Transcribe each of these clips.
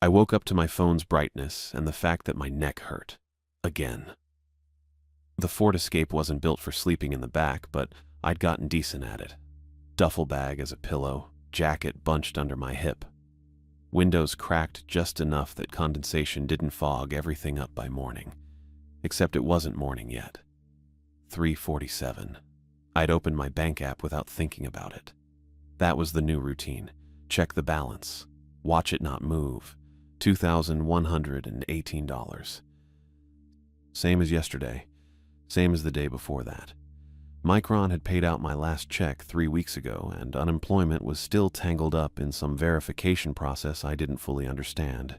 I woke up to my phone's brightness and the fact that my neck hurt. Again. The Ford Escape wasn't built for sleeping in the back, but I'd gotten decent at it. Duffel bag as a pillow, jacket bunched under my hip. Windows cracked just enough that condensation didn't fog everything up by morning. Except it wasn't morning yet. 3:47. I'd opened my bank app without thinking about it. That was the new routine. Check the balance. Watch it not move. $2,118. Same as yesterday. Same as the day before that. Micron had paid out my last check 3 weeks ago, and unemployment was still tangled up in some verification process I didn't fully understand.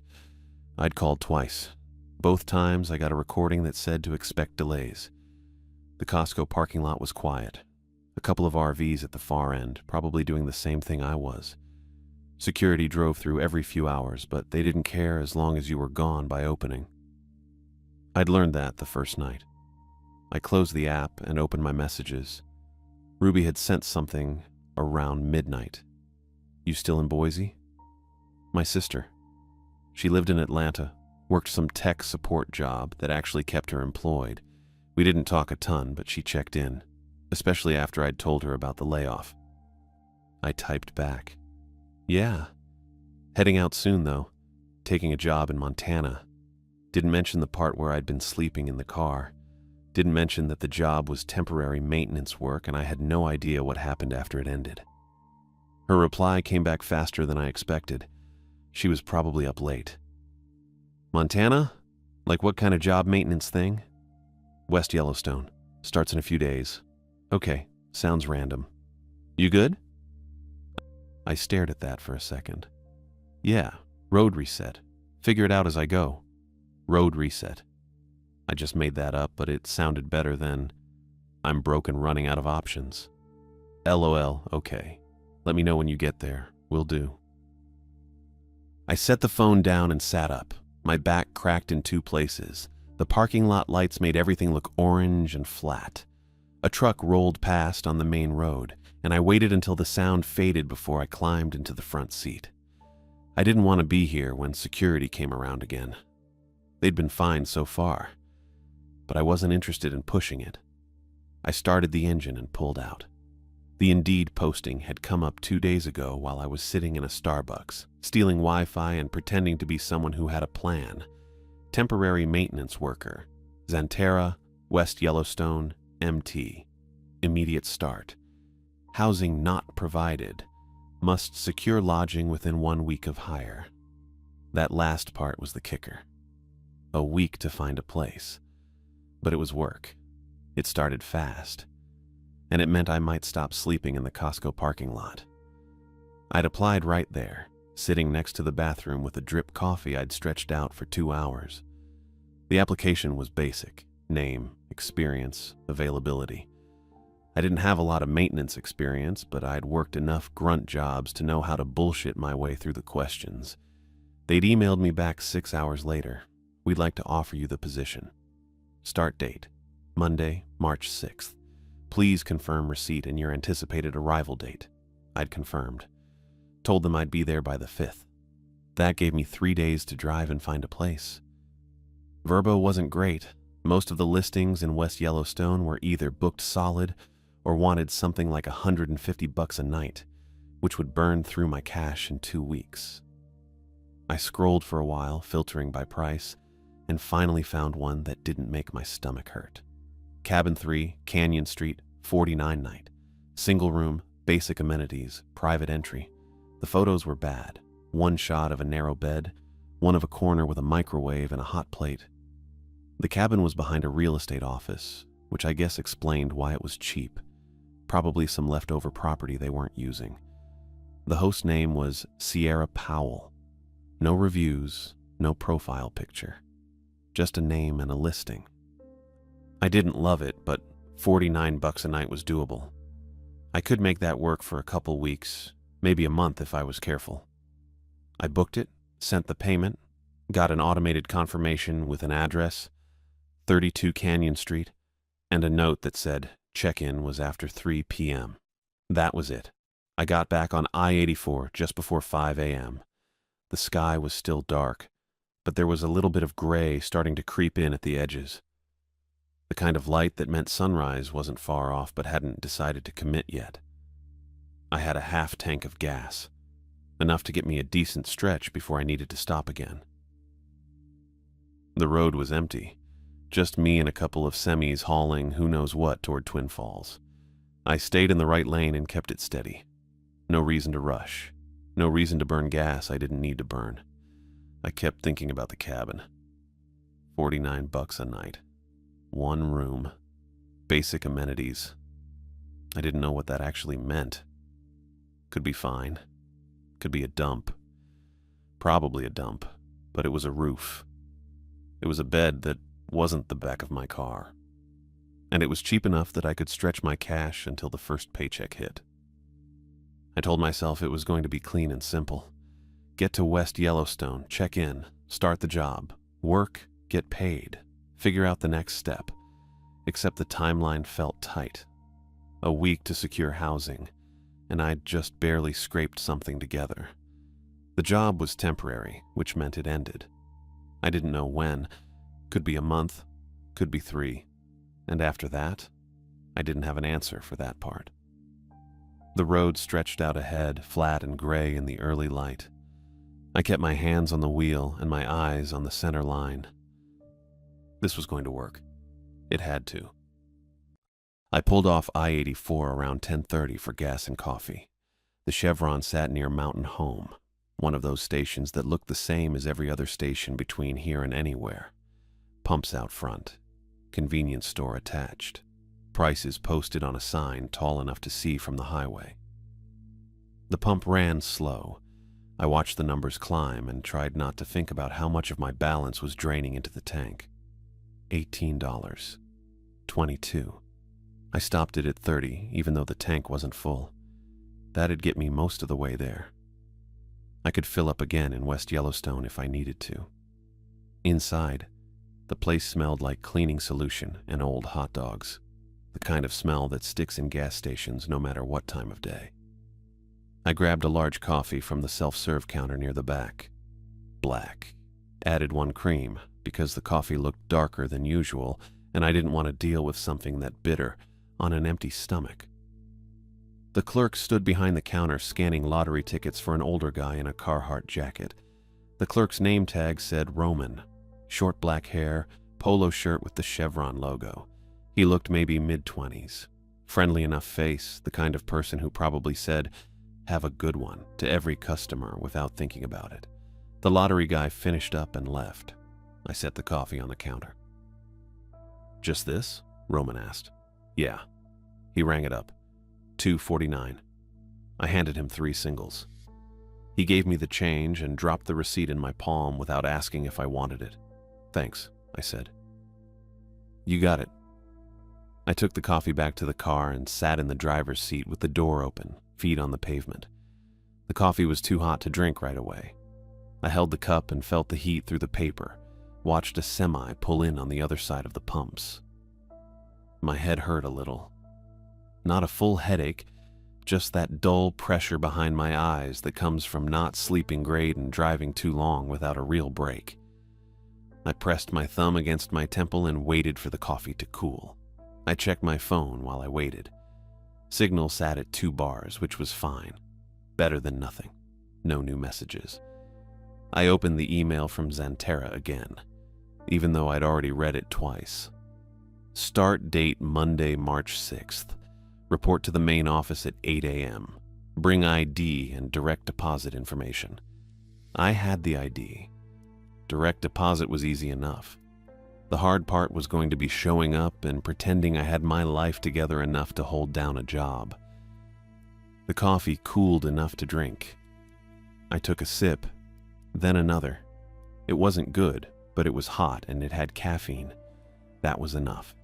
I'd called twice. Both times I got a recording that said to expect delays. The Costco parking lot was quiet. A couple of RVs at the far end, probably doing the same thing I was. Security drove through every few hours, but they didn't care as long as you were gone by opening. I'd learned that the first night. I closed the app and opened my messages. Ruby had sent something around midnight. "You still in Boise?" My sister. She lived in Atlanta, worked some tech support job that actually kept her employed. We didn't talk a ton, but she checked in, especially after I'd told her about the layoff. I typed back. "Yeah. Heading out soon, though. Taking a job in Montana." Didn't mention the part where I'd been sleeping in the car. Didn't mention that the job was temporary maintenance work and I had no idea what happened after it ended. Her reply came back faster than I expected. She was probably up late. "Montana? Like what kind of job maintenance thing?" "West Yellowstone. Starts in a few days." "Okay, sounds random. You good?" I stared at that for a second. "Yeah, road reset. Figure it out as I go." Road reset. I just made that up, but it sounded better than, "I'm broke and running out of options." LOL, okay. Let me know when you get there. Will do. I set the phone down and sat up. My back cracked in 2 places. The parking lot lights made everything look orange and flat. A truck rolled past on the main road, and I waited until the sound faded before I climbed into the front seat. I didn't want to be here when security came around again. They'd been fine so far, but I wasn't interested in pushing it. I started the engine and pulled out. The Indeed posting had come up 2 days ago while I was sitting in a Starbucks, stealing Wi-Fi and pretending to be someone who had a plan. Temporary maintenance worker. Xanterra, West Yellowstone, MT. Immediate start. Housing not provided. Must secure lodging within 1 week of hire. That last part was the kicker. A week to find a place. But it was work. It started fast. And it meant I might stop sleeping in the Costco parking lot. I'd applied right there, sitting next to the bathroom with a drip coffee I'd stretched out for 2 hours. The application was basic: name, experience, availability. I didn't have a lot of maintenance experience, but I'd worked enough grunt jobs to know how to bullshit my way through the questions. They'd emailed me back 6 hours later. "We'd like to offer you the position. Start date: Monday, March 6th. Please confirm receipt and your anticipated arrival date." I'd confirmed. Told them I'd be there by the 5th. That gave me 3 days to drive and find a place. Verbo wasn't great. Most of the listings in West Yellowstone were either booked solid or wanted something like $150 a night, which would burn through my cash in 2 weeks. I scrolled for a while, filtering by price, and finally found one that didn't make my stomach hurt. Cabin 3, Canyon Street, 49 night. Single room, basic amenities, private entry. The photos were bad. One shot of a narrow bed, one of a corner with a microwave and a hot plate. The cabin was behind a real estate office, which I guess explained why it was cheap. Probably some leftover property they weren't using. The host name was Sierra Powell. No reviews, no profile picture. Just a name and a listing. I didn't love it, but $49 a night was doable. I could make that work for a couple weeks, maybe a month if I was careful. I booked it, sent the payment, got an automated confirmation with an address, 32 Canyon Street, and a note that said check-in was after 3 p.m. That was it. I got back on I-84 just before 5 a.m. The sky was still dark, but there was a little bit of gray starting to creep in at the edges. The kind of light that meant sunrise wasn't far off but hadn't decided to commit yet. I had a half tank of gas, enough to get me a decent stretch before I needed to stop again. The road was empty, just me and a couple of semis hauling who knows what toward Twin Falls. I stayed in the right lane and kept it steady. No reason to rush. No reason to burn gas I didn't need to burn. I kept thinking about the cabin. $49 a night. One room. Basic amenities. I didn't know what that actually meant. Could be fine. Could be a dump. Probably a dump, but it was a roof. It was a bed that wasn't the back of my car. And it was cheap enough that I could stretch my cash until the first paycheck hit. I told myself it was going to be clean and simple. Get to West Yellowstone, check in, start the job, work, get paid, figure out the next step. Except the timeline felt tight. A week to secure housing, and I'd just barely scraped something together. The job was temporary, which meant it ended. I didn't know when. Could be a month, could be 3. And after that, I didn't have an answer for that part. The road stretched out ahead, flat and gray in the early light. I kept my hands on the wheel and my eyes on the center line. This was going to work. It had to. I pulled off I-84 around 10:30 for gas and coffee. The Chevron sat near Mountain Home, one of those stations that looked the same as every other station between here and anywhere. Pumps out front. Convenience store attached. Prices posted on a sign tall enough to see from the highway. The pump ran slow. I watched the numbers climb and tried not to think about how much of my balance was draining into the tank. $18. $22. I stopped it at 30, even though the tank wasn't full. That'd get me most of the way there. I could fill up again in West Yellowstone if I needed to. Inside, the place smelled like cleaning solution and old hot dogs, the kind of smell that sticks in gas stations no matter what time of day. I grabbed a large coffee from the self-serve counter near the back. Black. Added 1 cream, because the coffee looked darker than usual, and I didn't want to deal with something that bitter on an empty stomach. The clerk stood behind the counter scanning lottery tickets for an older guy in a Carhartt jacket. The clerk's name tag said Roman. Short black hair, polo shirt with the Chevron logo. He looked maybe mid-20s. Friendly enough face, the kind of person who probably said, "Have a good one," to every customer without thinking about it. The lottery guy finished up and left. I set the coffee on the counter. "Just this?" Roman asked. "Yeah." He rang it up. $2.49. I handed him 3 singles. He gave me the change and dropped the receipt in my palm without asking if I wanted it. "Thanks," I said. "You got it." I took the coffee back to the car and sat in the driver's seat with the door open, feet on the pavement. The coffee was too hot to drink right away. I held the cup and felt the heat through the paper, watched a semi pull in on the other side of the pumps. My head hurt a little. Not a full headache, just that dull pressure behind my eyes that comes from not sleeping great and driving too long without a real break. I pressed my thumb against my temple and waited for the coffee to cool. I checked my phone while I waited. Signal sat at 2 bars, which was fine. Better than nothing. No new messages. I opened the email from Xanterra again, even though I'd already read it twice. Start date Monday, March 6th. Report to the main office at 8 a.m. Bring ID and direct deposit information. I had the ID. Direct deposit was easy enough. The hard part was going to be showing up and pretending I had my life together enough to hold down a job. The coffee cooled enough to drink. I took a sip, then another. It wasn't good, but it was hot and it had caffeine. That was enough.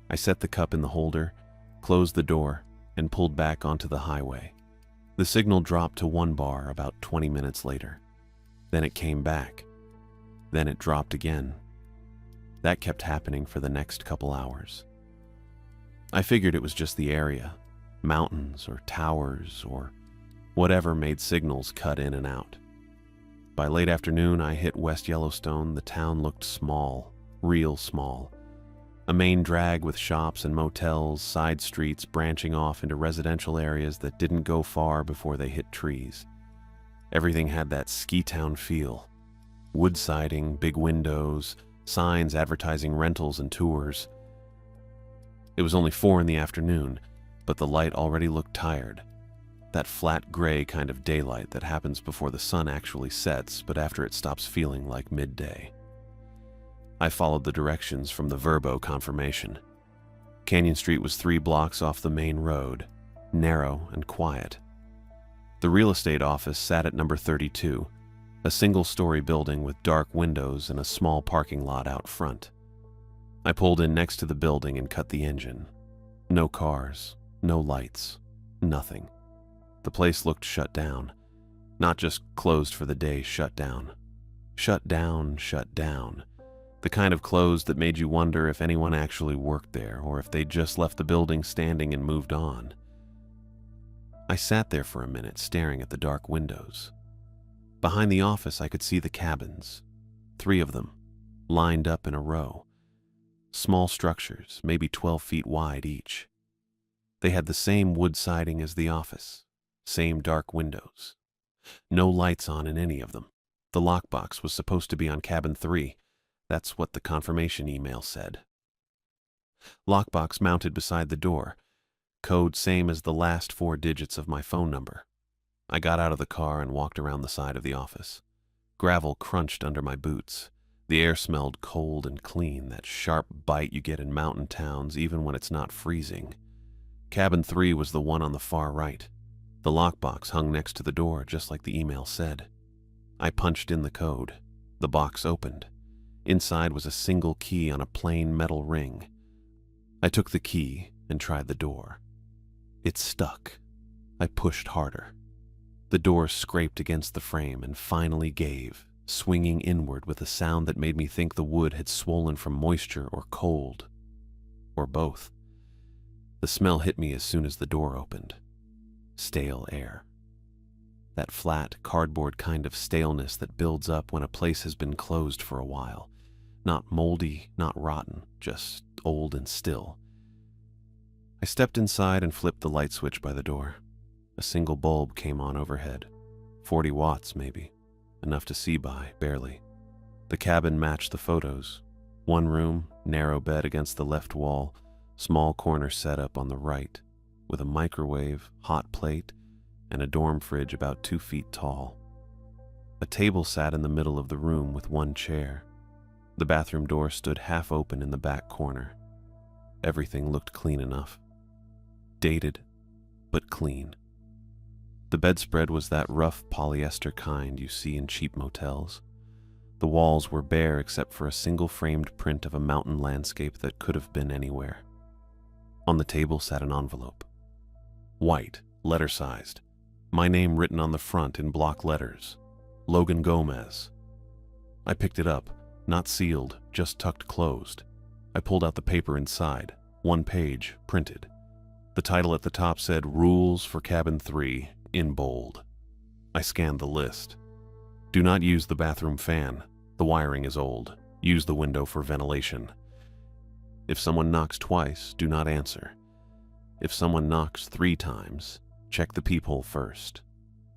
I set the cup in the holder, closed the door, and pulled back onto the highway. The signal dropped to 1 bar about 20 minutes later. Then it came back. Then it dropped again. That kept happening for the next couple hours. I figured it was just the area, mountains or towers or whatever made signals cut in and out. By late afternoon, I hit West Yellowstone. The town looked small, real small. A main drag with shops and motels, side streets branching off into residential areas that didn't go far before they hit trees. Everything had that ski town feel. Wood siding, big windows, signs advertising rentals and tours. It was only 4 in the afternoon, but the light already looked tired. That flat gray kind of daylight that happens before the sun actually sets, but after it stops feeling like midday. I followed the directions from the Verbo confirmation. Canyon Street was 3 blocks off the main road, narrow and quiet. The real estate office sat at number 32, a single-story building with dark windows and a small parking lot out front. I pulled in next to the building and cut the engine. No cars, no lights, nothing. The place looked shut down. Not just closed for the day, shut down. Shut down, shut down. The kind of closed that made you wonder if anyone actually worked there or if they'd just left the building standing and moved on. I sat there for a minute, staring at the dark windows. Behind the office, I could see the cabins, 3 of them, lined up in a row. Small structures, maybe 12 feet wide each. They had the same wood siding as the office, same dark windows. No lights on in any of them. The lockbox was supposed to be on cabin 3. That's what the confirmation email said. Lockbox mounted beside the door. Code same as the last 4 digits of my phone number. I got out of the car and walked around the side of the office. Gravel crunched under my boots. The air smelled cold and clean, that sharp bite you get in mountain towns even when it's not freezing. Cabin 3 was the one on the far right. The lockbox hung next to the door, just like the email said. I punched in the code. The box opened. Inside was a single key on a plain metal ring. I took the key and tried the door. It stuck. I pushed harder. The door scraped against the frame and finally gave, swinging inward with a sound that made me think the wood had swollen from moisture or cold, or both. The smell hit me as soon as the door opened. Stale air. That flat, cardboard kind of staleness that builds up when a place has been closed for a while. Not moldy, not rotten, just old and still. I stepped inside and flipped the light switch by the door. A single bulb came on overhead. 40 watts, maybe. Enough to see by, barely. The cabin matched the photos. 1 room, narrow bed against the left wall, small corner setup on the right, with a microwave, hot plate, and a dorm fridge about 2 feet tall. A table sat in the middle of the room with 1 chair. The bathroom door stood half open in the back corner. Everything looked clean enough. Dated, but clean. The bedspread was that rough polyester kind you see in cheap motels. The walls were bare except for a single framed print of a mountain landscape that could have been anywhere. On the table sat an envelope. White, letter-sized. My name written on the front in block letters. Logan Gomez. I picked it up, not sealed, just tucked closed. I pulled out the paper inside, 1 page, printed. The title at the top said, Rules for Cabin 3, in bold. I scanned the list. Do not use the bathroom fan. The wiring is old. Use the window for ventilation. If someone knocks twice, do not answer. If someone knocks 3 times, check the peephole first.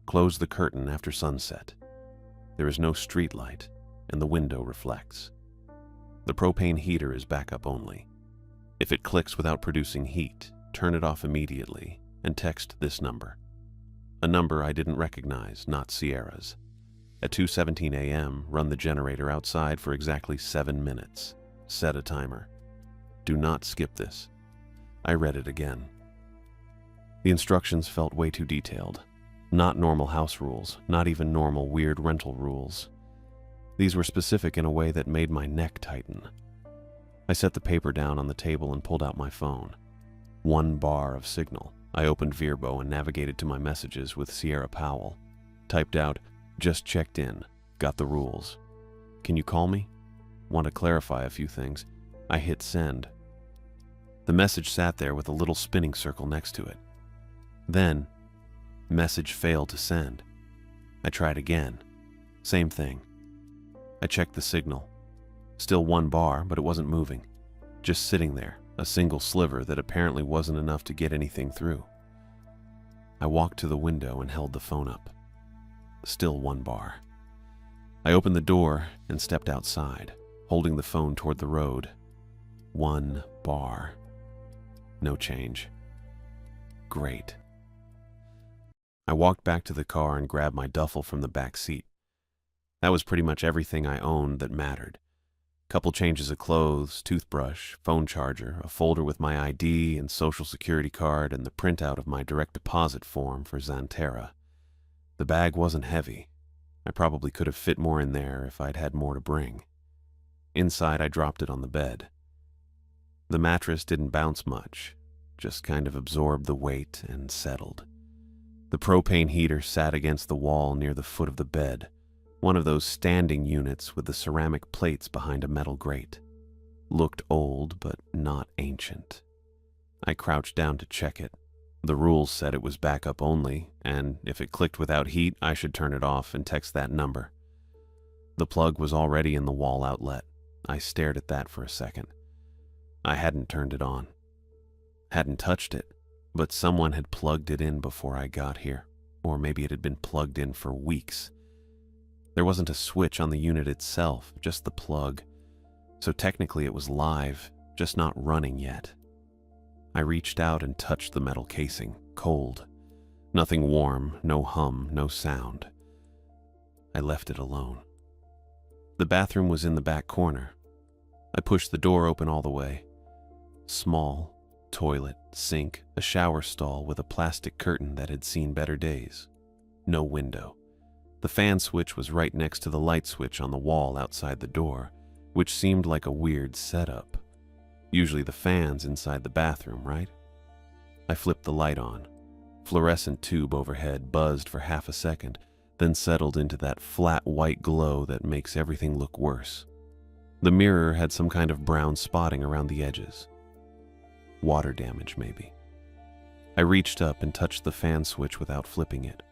Close the curtain after sunset. There is no street light, and the window reflects. The propane heater is backup only. If it clicks without producing heat, turn it off immediately and text this number. A number I didn't recognize, not Sierra's. At 2:17 a.m., run the generator outside for exactly 7 minutes. Set a timer. Do not skip this. I read it again. The instructions felt way too detailed. Not normal house rules, not even normal weird rental rules. These were specific in a way that made my neck tighten. I set the paper down on the table and pulled out my phone. 1 bar of signal. I opened Verbo and navigated to my messages with Sierra Powell. Typed out, just checked in, got the rules. Can you call me? Want to clarify a few things. I hit send. The message sat there with a little spinning circle next to it. Then, message failed to send. I tried again. Same thing. I checked the signal. Still 1 bar, but it wasn't moving. Just sitting there, a single sliver that apparently wasn't enough to get anything through. I walked to the window and held the phone up. Still 1 bar. I opened the door and stepped outside, holding the phone toward the road. 1 bar. No change. Great. I walked back to the car and grabbed my duffel from the back seat. That was pretty much everything I owned that mattered. Couple changes of clothes, toothbrush, phone charger, a folder with my ID and social security card, and the printout of my direct deposit form for Xanterra. The bag wasn't heavy. I probably could have fit more in there if I'd had more to bring. Inside, I dropped it on the bed. The mattress didn't bounce much, just kind of absorbed the weight and settled. The propane heater sat against the wall near the foot of the bed, one of those standing units with the ceramic plates behind a metal grate. Looked old, but not ancient. I crouched down to check it. The rules said it was backup only, and if it clicked without heat, I should turn it off and text that number. The plug was already in the wall outlet. I stared at that for a second. I hadn't turned it on. Hadn't touched it, but someone had plugged it in before I got here, or maybe it had been plugged in for weeks. There wasn't a switch on the unit itself, just the plug. So technically it was live, just not running yet. I reached out and touched the metal casing, cold. Nothing warm, no hum, no sound. I left it alone. The bathroom was in the back corner. I pushed the door open all the way. Small, toilet, sink, a shower stall with a plastic curtain that had seen better days. No window. The fan switch was right next to the light switch on the wall outside the door, which seemed like a weird setup. Usually the fan's inside the bathroom, right? I flipped the light on. Fluorescent tube overhead buzzed for half a second, then settled into that flat white glow that makes everything look worse. The mirror had some kind of brown spotting around the edges. Water damage, maybe. I reached up and touched the fan switch without flipping it.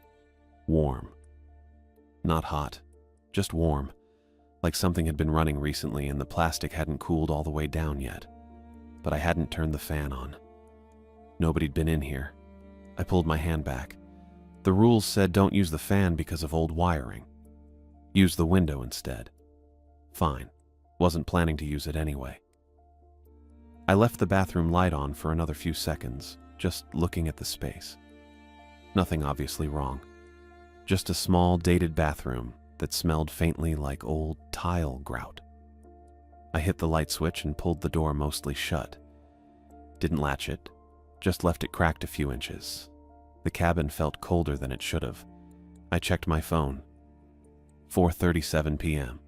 Warm. Not hot, just warm, like something had been running recently and the plastic hadn't cooled all the way down yet. But I hadn't turned the fan on. Nobody'd been in here. I pulled my hand back. The rules said don't use the fan because of old wiring. Use the window instead. Fine. Wasn't planning to use it anyway. I left the bathroom light on for another few seconds, just looking at the space. Nothing obviously wrong. Just a small, dated bathroom that smelled faintly like old tile grout. I hit the light switch and pulled the door mostly shut. Didn't latch it, just left it cracked a few inches. The cabin felt colder than it should have. I checked my phone. 4:37 p.m.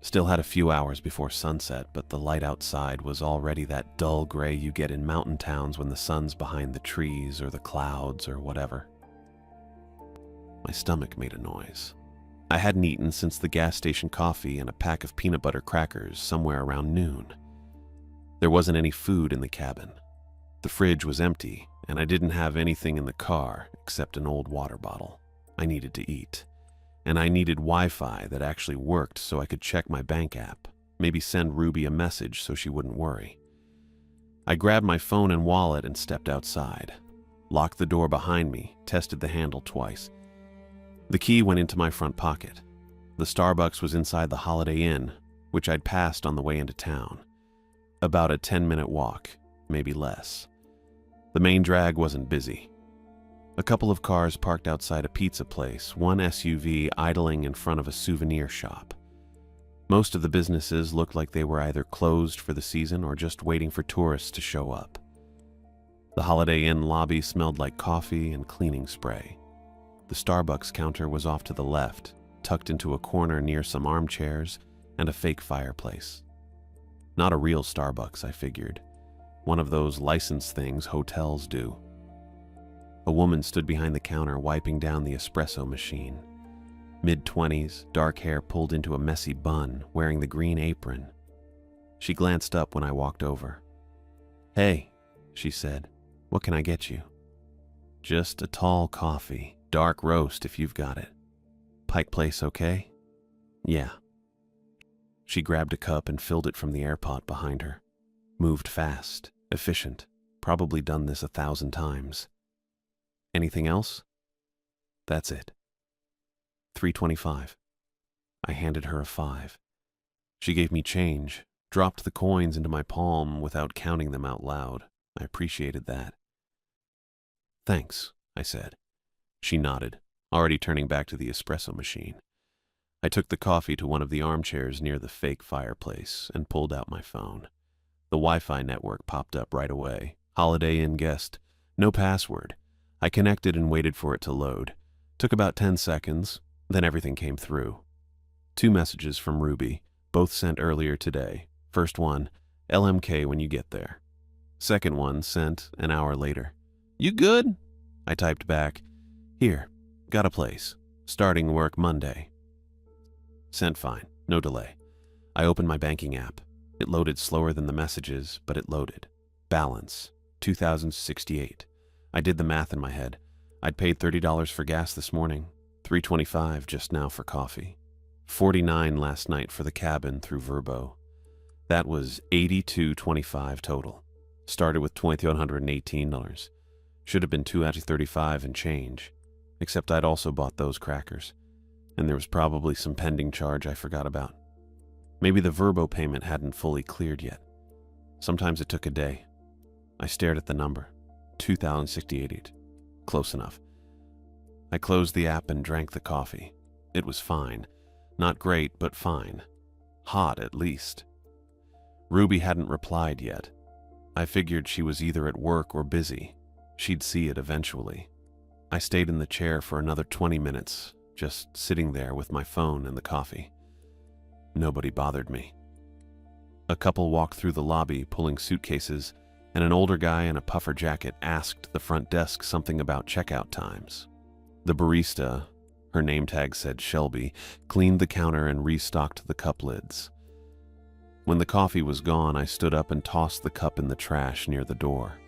Still had a few hours before sunset, but the light outside was already that dull gray you get in mountain towns when the sun's behind the trees or the clouds or whatever. My stomach made a noise. I hadn't eaten since the gas station coffee and a pack of peanut butter crackers somewhere around noon. There wasn't any food in the cabin. The fridge was empty, and I didn't have anything in the car except an old water bottle. I needed to eat. And I needed Wi-Fi that actually worked so I could check my bank app, maybe send Ruby a message so she wouldn't worry. I grabbed my phone and wallet and stepped outside. Locked the door behind me, tested the handle twice. The key went into my front pocket. The Starbucks was inside the Holiday Inn, which I'd passed on the way into town. About a 10-minute walk, maybe less. The main drag wasn't busy. A couple of cars parked outside a pizza place, one SUV idling in front of a souvenir shop. Most of the businesses looked like they were either closed for the season or just waiting for tourists to show up. The Holiday Inn lobby smelled like coffee and cleaning spray. The Starbucks counter was off to the left, tucked into a corner near some armchairs and a fake fireplace. Not a real Starbucks, I figured. One of those license things hotels do. A woman stood behind the counter wiping down the espresso machine. Mid-20s, dark hair pulled into a messy bun, wearing the green apron. She glanced up when I walked over. "Hey," she said, "what can I get you?" "Just a tall coffee, dark roast if you've got it." "Pike Place okay?" Yeah. She grabbed a cup and filled it from the air pot behind her. Moved fast, efficient, probably done this 1,000 times. Anything else? That's it. $3.25. I handed her a 5. She gave me change, dropped the coins into my palm without counting them out loud. I appreciated that. Thanks, I said. She nodded, already turning back to the espresso machine. I took the coffee to one of the armchairs near the fake fireplace and pulled out my phone. The Wi-Fi network popped up right away. Holiday Inn guest. No password. I connected and waited for it to load. Took about 10 seconds, then everything came through. 2 messages from Ruby, both sent earlier today. First one, LMK when you get there. Second one, sent an hour later. You good? I typed back, here, got a place. Starting work Monday. Sent fine, no delay. I opened my banking app. It loaded slower than the messages, but it loaded. Balance, $2,068. I did the math in my head. I'd paid $30 for gas this morning, $3.25 just now for coffee, $49 last night for the cabin through Verbo. That was $82.25 total. Started with $2,118. Should have been $235 and change, except I'd also bought those crackers. And there was probably some pending charge I forgot about. Maybe the Verbo payment hadn't fully cleared yet. Sometimes it took a day. I stared at the number, $2,068. Close enough. I closed the app and drank the coffee. It was fine. Not great, but fine. Hot, at least. Ruby hadn't replied yet. I figured she was either at work or busy. She'd see it eventually. I stayed in the chair for another 20 minutes, just sitting there with my phone and the coffee. Nobody bothered me. A couple walked through the lobby pulling suitcases, and an older guy in a puffer jacket asked the front desk something about checkout times. The barista, her name tag said Shelby, cleaned the counter and restocked the cup lids. When the coffee was gone, I stood up and tossed the cup in the trash near the door.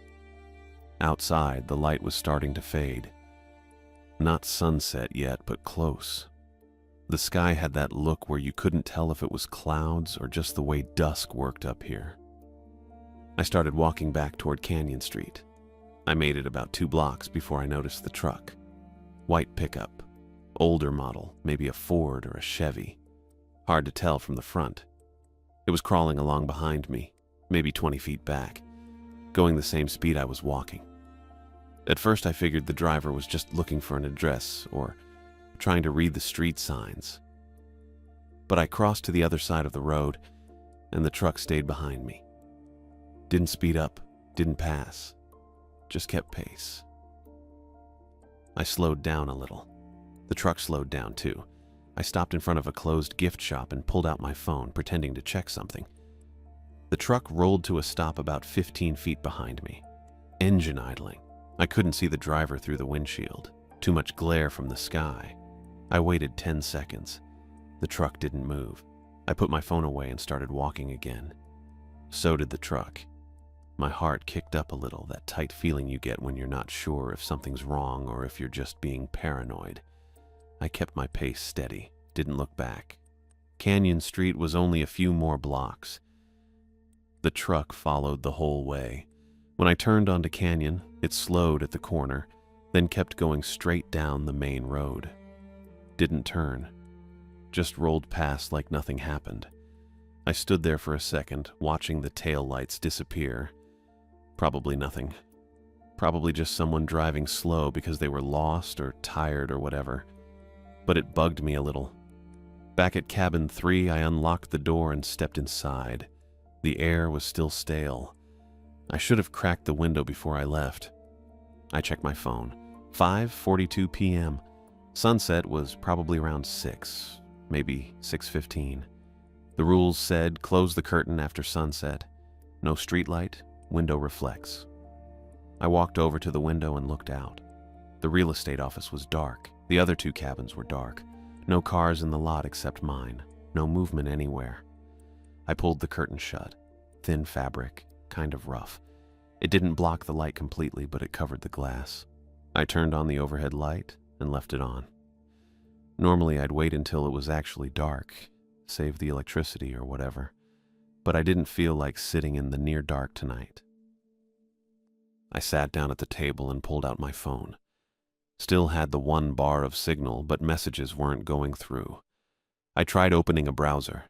Outside, the light was starting to fade. Not sunset yet, but close. The sky had that look where you couldn't tell if it was clouds or just the way dusk worked up here. I started walking back toward Canyon Street. I made it about 2 blocks before I noticed the truck. White pickup. Older model, maybe a Ford or a Chevy. Hard to tell from the front. It was crawling along behind me, maybe 20 feet back, going the same speed I was walking. At first I figured the driver was just looking for an address or trying to read the street signs. But I crossed to the other side of the road, and the truck stayed behind me. Didn't speed up, didn't pass, just kept pace. I slowed down a little. The truck slowed down too. I stopped in front of a closed gift shop and pulled out my phone, pretending to check something. The truck rolled to a stop about 15 feet behind me. Engine idling. I couldn't see the driver through the windshield. Too much glare from the sky. I waited 10 seconds. The truck didn't move. I put my phone away and started walking again. So did the truck. My heart kicked up a little, that tight feeling you get when you're not sure if something's wrong or if you're just being paranoid. I kept my pace steady, didn't look back. Canyon Street was only a few more blocks. The truck followed the whole way. When I turned onto Canyon, it slowed at the corner, then kept going straight down the main road. Didn't turn. Just rolled past like nothing happened. I stood there for a second, watching the tail lights disappear. Probably nothing. Probably just someone driving slow because they were lost or tired or whatever. But it bugged me a little. Back at cabin 3, I unlocked the door and stepped inside. The air was still stale. I should have cracked the window before I left. I checked my phone. 5:42 p.m. Sunset was probably around 6, maybe 6:15. The rules said close the curtain after sunset. No streetlight, window reflects. I walked over to the window and looked out. The real estate office was dark. The other 2 cabins were dark. No cars in the lot except mine. No movement anywhere. I pulled the curtain shut. Thin fabric, kind of rough. It didn't block the light completely, but it covered the glass. I turned on the overhead light and left it on. Normally, I'd wait until it was actually dark, save the electricity or whatever, but I didn't feel like sitting in the near dark tonight. I sat down at the table and pulled out my phone. Still had the 1 bar of signal, but messages weren't going through. I tried opening a browser.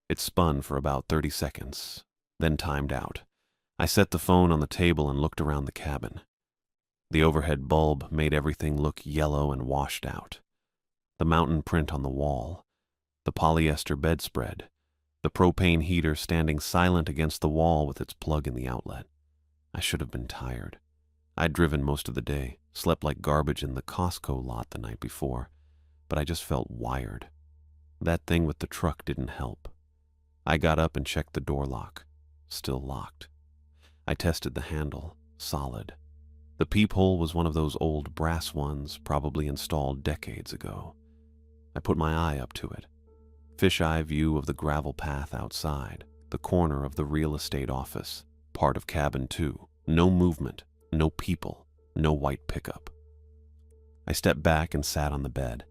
It spun for about 30 seconds, then timed out. I set the phone on the table and looked around the cabin. The overhead bulb made everything look yellow and washed out. The mountain print on the wall, the polyester bedspread, the propane heater standing silent against the wall with its plug in the outlet. I should have been tired. I'd driven most of the day, slept like garbage in the Costco lot the night before, but I just felt wired. That thing with the truck didn't help. I got up and checked the door lock. Still locked. I tested the handle. Solid. The peephole was one of those old brass ones, probably installed decades ago. I put my eye up to it. Fisheye view of the gravel path outside, the corner of the real estate office, part of cabin 2. No movement, no people, no white pickup. I stepped back and sat on the bed.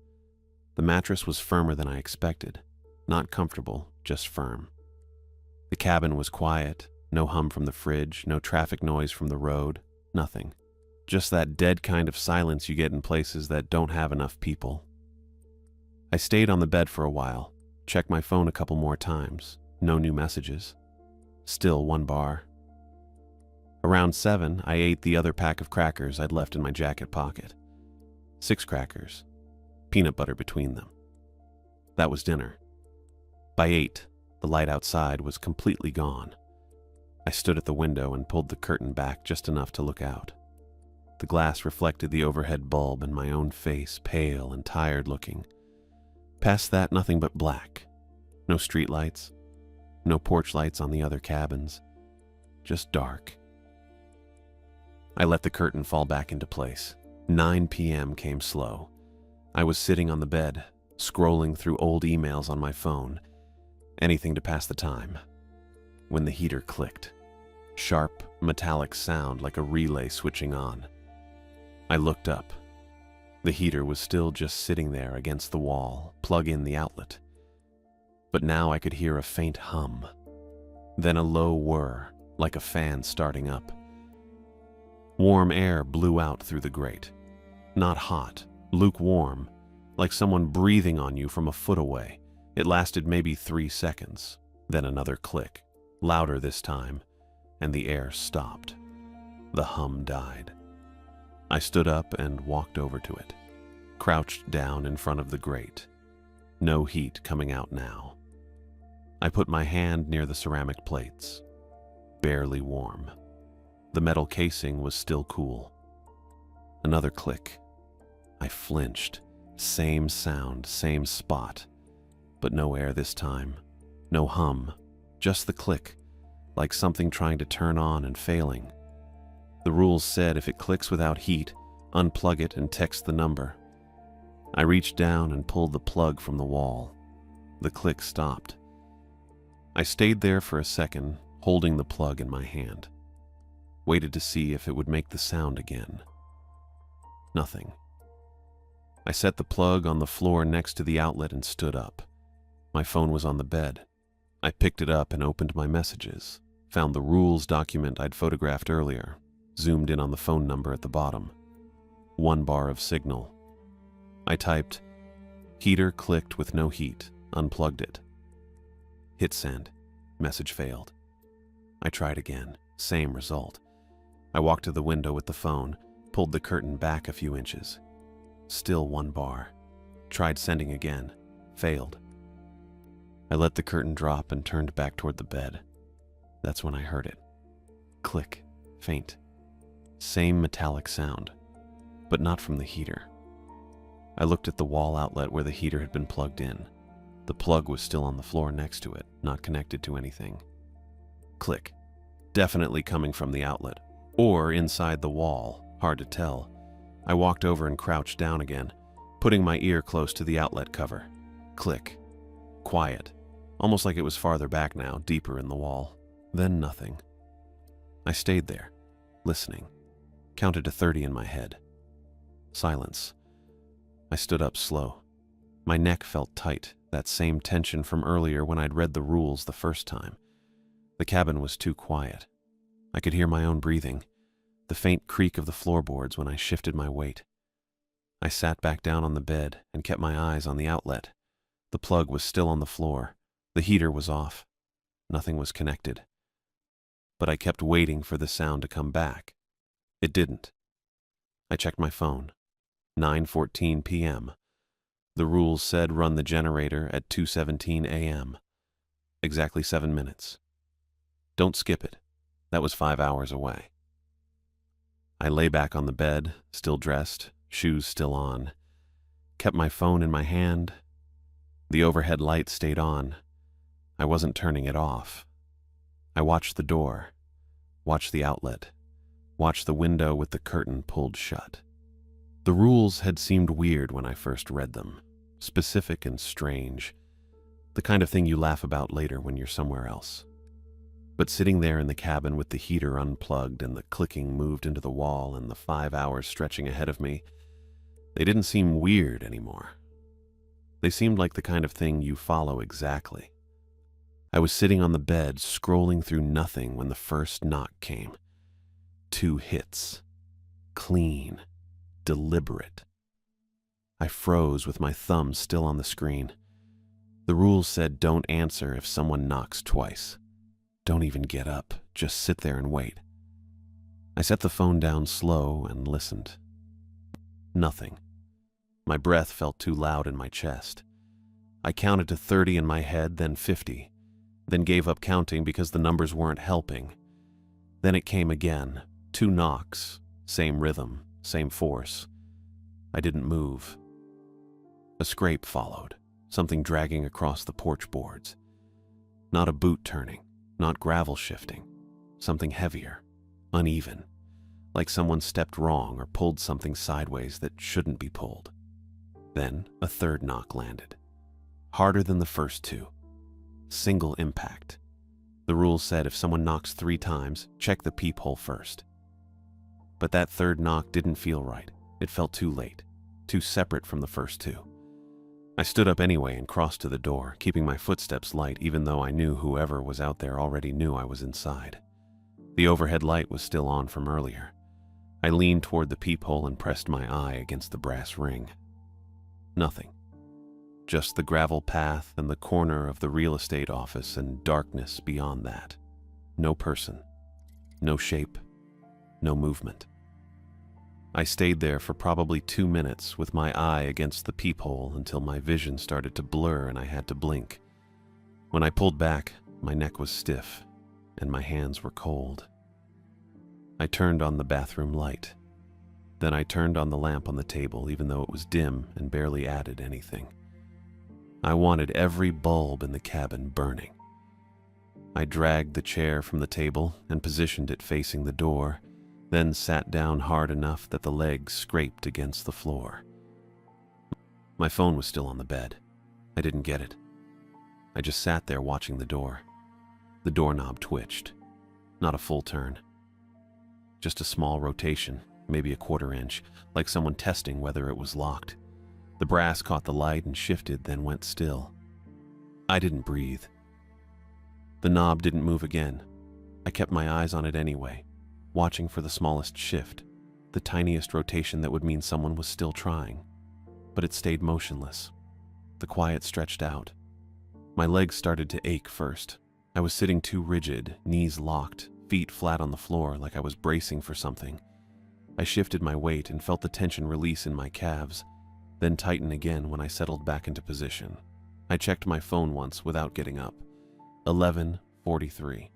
The mattress was firmer than I expected. Not comfortable, just firm. The cabin was quiet, no hum from the fridge, no traffic noise from the road, nothing. Just that dead kind of silence you get in places that don't have enough people. I stayed on the bed for a while, checked my phone a couple more times, no new messages. Still 1 bar. Around 7, I ate the other pack of crackers I'd left in my jacket pocket. 6 crackers, peanut butter between them. That was dinner. By 8, the light outside was completely gone. I stood at the window and pulled the curtain back just enough to look out. The glass reflected the overhead bulb and my own face, pale and tired looking. Past that, nothing but black. No street lights, no porch lights on the other cabins. Just dark. I let the curtain fall back into place. 9 p.m. came slow. I was sitting on the bed, scrolling through old emails on my phone. Anything to pass the time. When the heater clicked. Sharp, metallic sound like a relay switching on. I looked up. The heater was still just sitting there against the wall, plug in the outlet. But now I could hear a faint hum. Then a low whir, like a fan starting up. Warm air blew out through the grate. Not hot, lukewarm, like someone breathing on you from a foot away. It lasted maybe 3 seconds, then another click, louder this time, and the air stopped. The hum died. I stood up and walked over to it, crouched down in front of the grate. No heat coming out now. I put my hand near the ceramic plates. Barely warm. The metal casing was still cool. Another click. I flinched. Same sound, same spot. But no air this time. No hum. Just the click, like something trying to turn on and failing. The rules said if it clicks without heat, unplug it and text the number. I reached down and pulled the plug from the wall. The click stopped. I stayed there for a second, holding the plug in my hand. Waited to see if it would make the sound again. Nothing. I set the plug on the floor next to the outlet and stood up. My phone was on the bed. I picked it up and opened my messages, found the rules document I'd photographed earlier, zoomed in on the phone number at the bottom. 1 bar of signal. I typed, heater clicked with no heat, unplugged it. Hit send. Message failed. I tried again, same result. I walked to the window with the phone, pulled the curtain back a few inches. Still 1 bar. Tried sending again, failed. I let the curtain drop and turned back toward the bed. That's when I heard it. Click, faint. Same metallic sound, but not from the heater. I looked at the wall outlet where the heater had been plugged in. The plug was still on the floor next to it, not connected to anything. Click. Definitely coming from the outlet, or inside the wall, hard to tell. I walked over and crouched down again, putting my ear close to the outlet cover. Click. Quiet, almost like it was farther back now, deeper in the wall. Then nothing. I stayed there, listening. Counted to 30 in my head. Silence. I stood up slow. My neck felt tight, that same tension from earlier when I'd read the rules the first time. The cabin was too quiet. I could hear my own breathing, the faint creak of the floorboards when I shifted my weight. I sat back down on the bed and kept my eyes on the outlet. The plug was still on the floor. The heater was off. Nothing was connected. But I kept waiting for the sound to come back. It didn't. I checked my phone. 9:14 p.m. The rules said run the generator at 2:17 a.m. Exactly 7 minutes. Don't skip it. That was 5 hours away. I lay back on the bed, still dressed, shoes still on. Kept my phone in my hand. The overhead light stayed on. I wasn't turning it off. I watched the door, watched the outlet, watched the window with the curtain pulled shut. The rules had seemed weird when I first read them, specific and strange, the kind of thing you laugh about later when you're somewhere else. But sitting there in the cabin with the heater unplugged and the clicking moved into the wall and the 5 hours stretching ahead of me, they didn't seem weird anymore. They seemed like the kind of thing you follow exactly. I was sitting on the bed, scrolling through nothing when the first knock came. 2 hits. Clean. Deliberate. I froze with my thumb still on the screen. The rules said don't answer if someone knocks twice. Don't even get up, just sit there and wait. I set the phone down slow and listened. Nothing. My breath felt too loud in my chest. I counted to 30 in my head, then 50, then gave up counting because the numbers weren't helping. Then it came again, 2 knocks, same rhythm, same force. I didn't move. A scrape followed, something dragging across the porch boards. Not a boot turning, not gravel shifting, something heavier, uneven, like someone stepped wrong or pulled something sideways that shouldn't be pulled. Then a 3rd knock landed, harder than the first 2. Single impact. The rules said if someone knocks 3 times, check the peephole first. But that 3rd knock didn't feel right. It felt too late, too separate from the first 2. I stood up anyway and crossed to the door, keeping my footsteps light even though I knew whoever was out there already knew I was inside. The overhead light was still on from earlier. I leaned toward the peephole and pressed my eye against the brass ring. Nothing. Just the gravel path and the corner of the real estate office and darkness beyond that. No person. No shape. No movement. I stayed there for probably 2 minutes with my eye against the peephole until my vision started to blur and I had to blink. When I pulled back, my neck was stiff and my hands were cold. I turned on the bathroom light. Then I turned on the lamp on the table even though it was dim and barely added anything. I wanted every bulb in the cabin burning. I dragged the chair from the table and positioned it facing the door, then sat down hard enough that the legs scraped against the floor. My phone was still on the bed. I didn't get it. I just sat there watching the door. The doorknob twitched. Not a full turn. Just a small rotation, maybe a 1/4 inch, like someone testing whether it was locked. The brass caught the light and shifted, then went still. I didn't breathe. The knob didn't move again. I kept my eyes on it anyway, watching for the smallest shift, the tiniest rotation that would mean someone was still trying. But it stayed motionless. The quiet stretched out. My legs started to ache first. I was sitting too rigid, knees locked, feet flat on the floor like I was bracing for something. I shifted my weight and felt the tension release in my calves, then tighten again when I settled back into position. I checked my phone once without getting up. 11:43.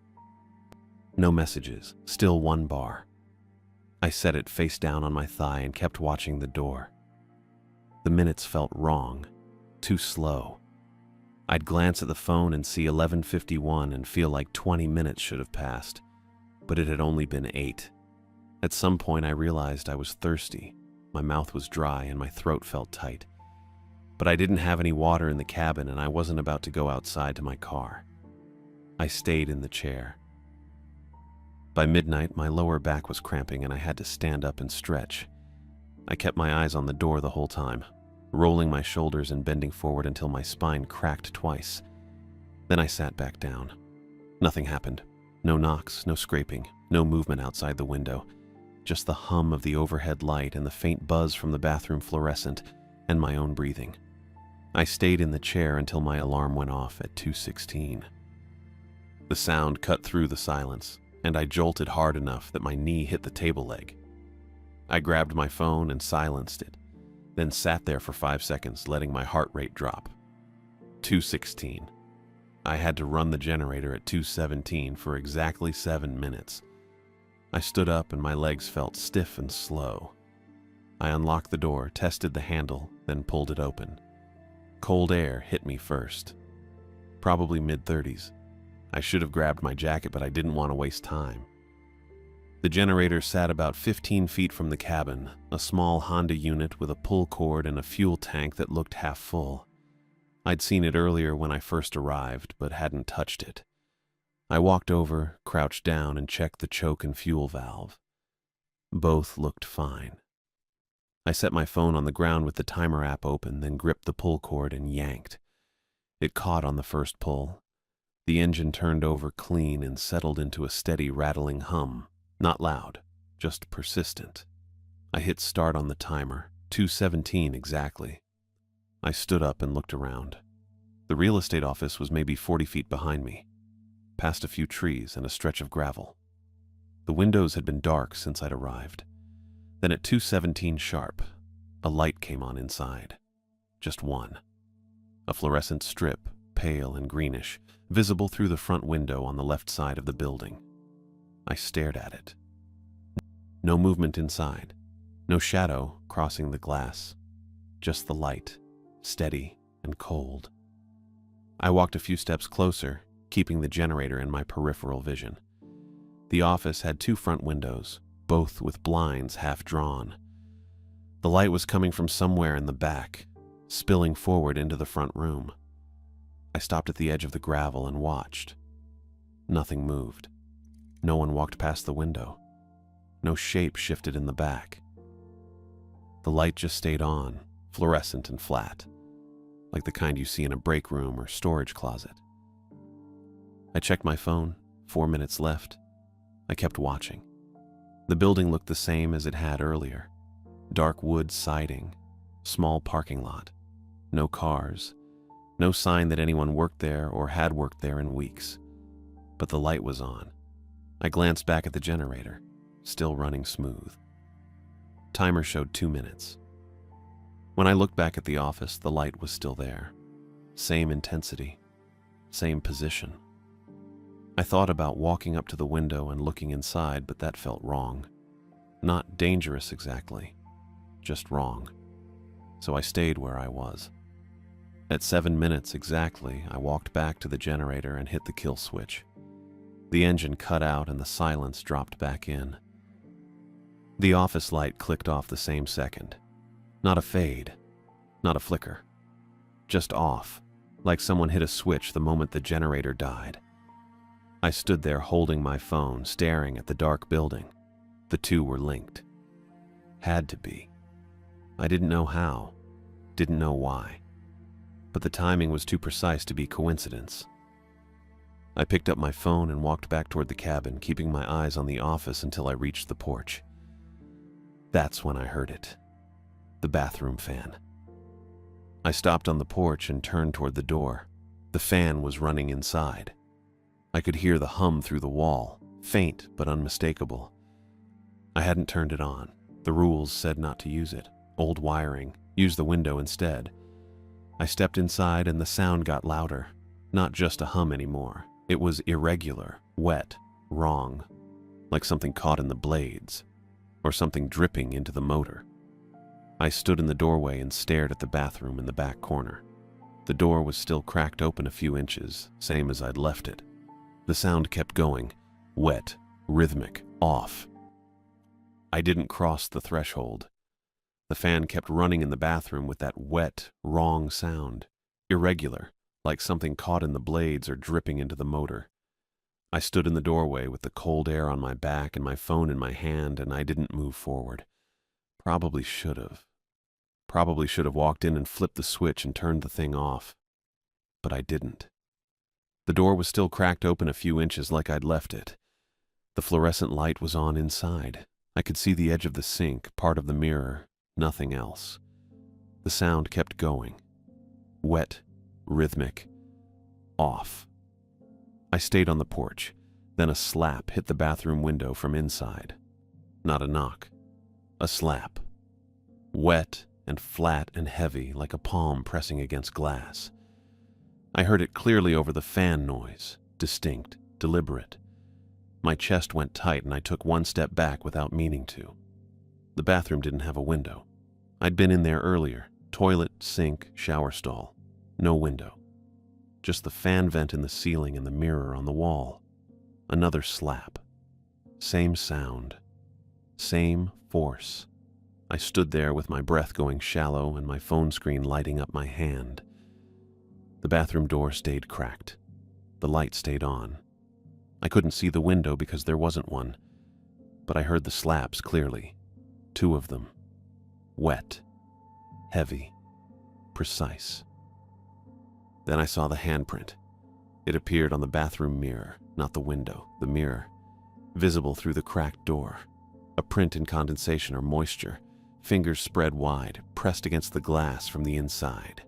No messages, still 1 bar. I set it face down on my thigh and kept watching the door. The minutes felt wrong, too slow. I'd glance at the phone and see 11:51 and feel like 20 minutes should have passed, but it had only been 8. At some point I realized I was thirsty. My mouth was dry and my throat felt tight. But I didn't have any water in the cabin and I wasn't about to go outside to my car. I stayed in the chair. By midnight, my lower back was cramping and I had to stand up and stretch. I kept my eyes on the door the whole time. rolling my shoulders and bending forward until my spine cracked twice. Then I sat back down. Nothing happened. No knocks, no scraping, no movement outside the window. Just the hum of the overhead light and the faint buzz from the bathroom fluorescent and my own breathing. I stayed in the chair until my alarm went off at 2:16. The sound cut through the silence, and I jolted hard enough that my knee hit the table leg. I grabbed my phone and silenced it, then sat there for 5 seconds, letting my heart rate drop. 2:16. I had to run the generator at 2:17 for exactly 7 minutes. I stood up and my legs felt stiff and slow. I unlocked the door, tested the handle, then pulled it open. Cold air hit me first. Probably mid-30s. I should have grabbed my jacket, but I didn't want to waste time. The generator sat about 15 feet from the cabin, a small Honda unit with a pull cord and a fuel tank that looked half full. I'd seen it earlier when I first arrived, but hadn't touched it. I walked over, crouched down, and checked the choke and fuel valve. Both looked fine. I set my phone on the ground with the timer app open, then gripped the pull cord and yanked. It caught on the first pull. The engine turned over clean and settled into a steady rattling hum. Not loud, just persistent. I hit start on the timer, 2:17 exactly. I stood up and looked around. The real estate office was maybe 40 feet behind me, past a few trees and a stretch of gravel. The windows had been dark since I'd arrived. Then at 2:17 sharp, a light came on inside. Just one. A fluorescent strip, pale and greenish, visible through the front window on the left side of the building. I stared at it. No movement inside. No shadow crossing the glass. Just the light, steady and cold. I walked a few steps closer, keeping the generator in my peripheral vision. The office had 2 front windows, both with blinds half drawn. The light was coming from somewhere in the back, spilling forward into the front room. I stopped at the edge of the gravel and watched. Nothing moved. No one walked past the window. No shape shifted in the back. The light just stayed on, fluorescent and flat, like the kind you see in a break room or storage closet. I checked my phone, 4 minutes left. I kept watching. The building looked the same as it had earlier. Dark wood siding, small parking lot, no cars, no sign that anyone worked there or had worked there in weeks. But the light was on. I glanced back at the generator, still running smooth. Timer showed 2 minutes. When I looked back at the office, the light was still there. Same intensity, same position. I thought about walking up to the window and looking inside, but that felt wrong. Not dangerous exactly, just wrong. So I stayed where I was. At 7 minutes exactly, I walked back to the generator and hit the kill switch. The engine cut out and the silence dropped back in. The office light clicked off the same second. Not a fade, not a flicker. Just off, like someone hit a switch the moment the generator died. I stood there holding my phone, staring at the dark building. The two were linked. Had to be. I didn't know how, didn't know why. But the timing was too precise to be coincidence. I picked up my phone and walked back toward the cabin, keeping my eyes on the office until I reached the porch. That's when I heard it. The bathroom fan. I stopped on the porch and turned toward the door. The fan was running inside. I could hear the hum through the wall, faint but unmistakable. I hadn't turned it on. The rules said not to use it. Old wiring. Use the window instead. I stepped inside and the sound got louder. Not just a hum anymore. It was irregular, wet, wrong, like something caught in the blades, or something dripping into the motor. I stood in the doorway and stared at the bathroom in the back corner. The door was still cracked open a few inches, same as I'd left it. The sound kept going, wet, rhythmic, off. I didn't cross the threshold. The fan kept running in the bathroom with that wet, wrong sound, irregular, like something caught in the blades or dripping into the motor. I stood in the doorway with the cold air on my back and my phone in my hand, and I didn't move forward. Probably should have. Probably should have walked in and flipped the switch and turned the thing off. But I didn't. The door was still cracked open a few inches like I'd left it. The fluorescent light was on inside. I could see the edge of the sink, part of the mirror, nothing else. The sound kept going. Wet, rhythmic, off. I stayed on the porch. Then a slap hit the bathroom window from inside. Not a knock. A slap. Wet and flat and heavy like a palm pressing against glass. I heard it clearly over the fan noise, distinct, deliberate. My chest went tight and I took one step back without meaning to. The bathroom didn't have a window. I'd been in there earlier. Toilet, sink, shower stall. No window. Just the fan vent in the ceiling and the mirror on the wall. Another slap. Same sound. Same force. I stood there with my breath going shallow and my phone screen lighting up my hand. The bathroom door stayed cracked. The light stayed on. I couldn't see the window because there wasn't one, but I heard the slaps clearly. 2 of them. Wet. Heavy. Precise. Then I saw the handprint. It appeared on the bathroom mirror, not the window, the mirror, visible through the cracked door. A print in condensation or moisture, fingers spread wide, pressed against the glass from the inside.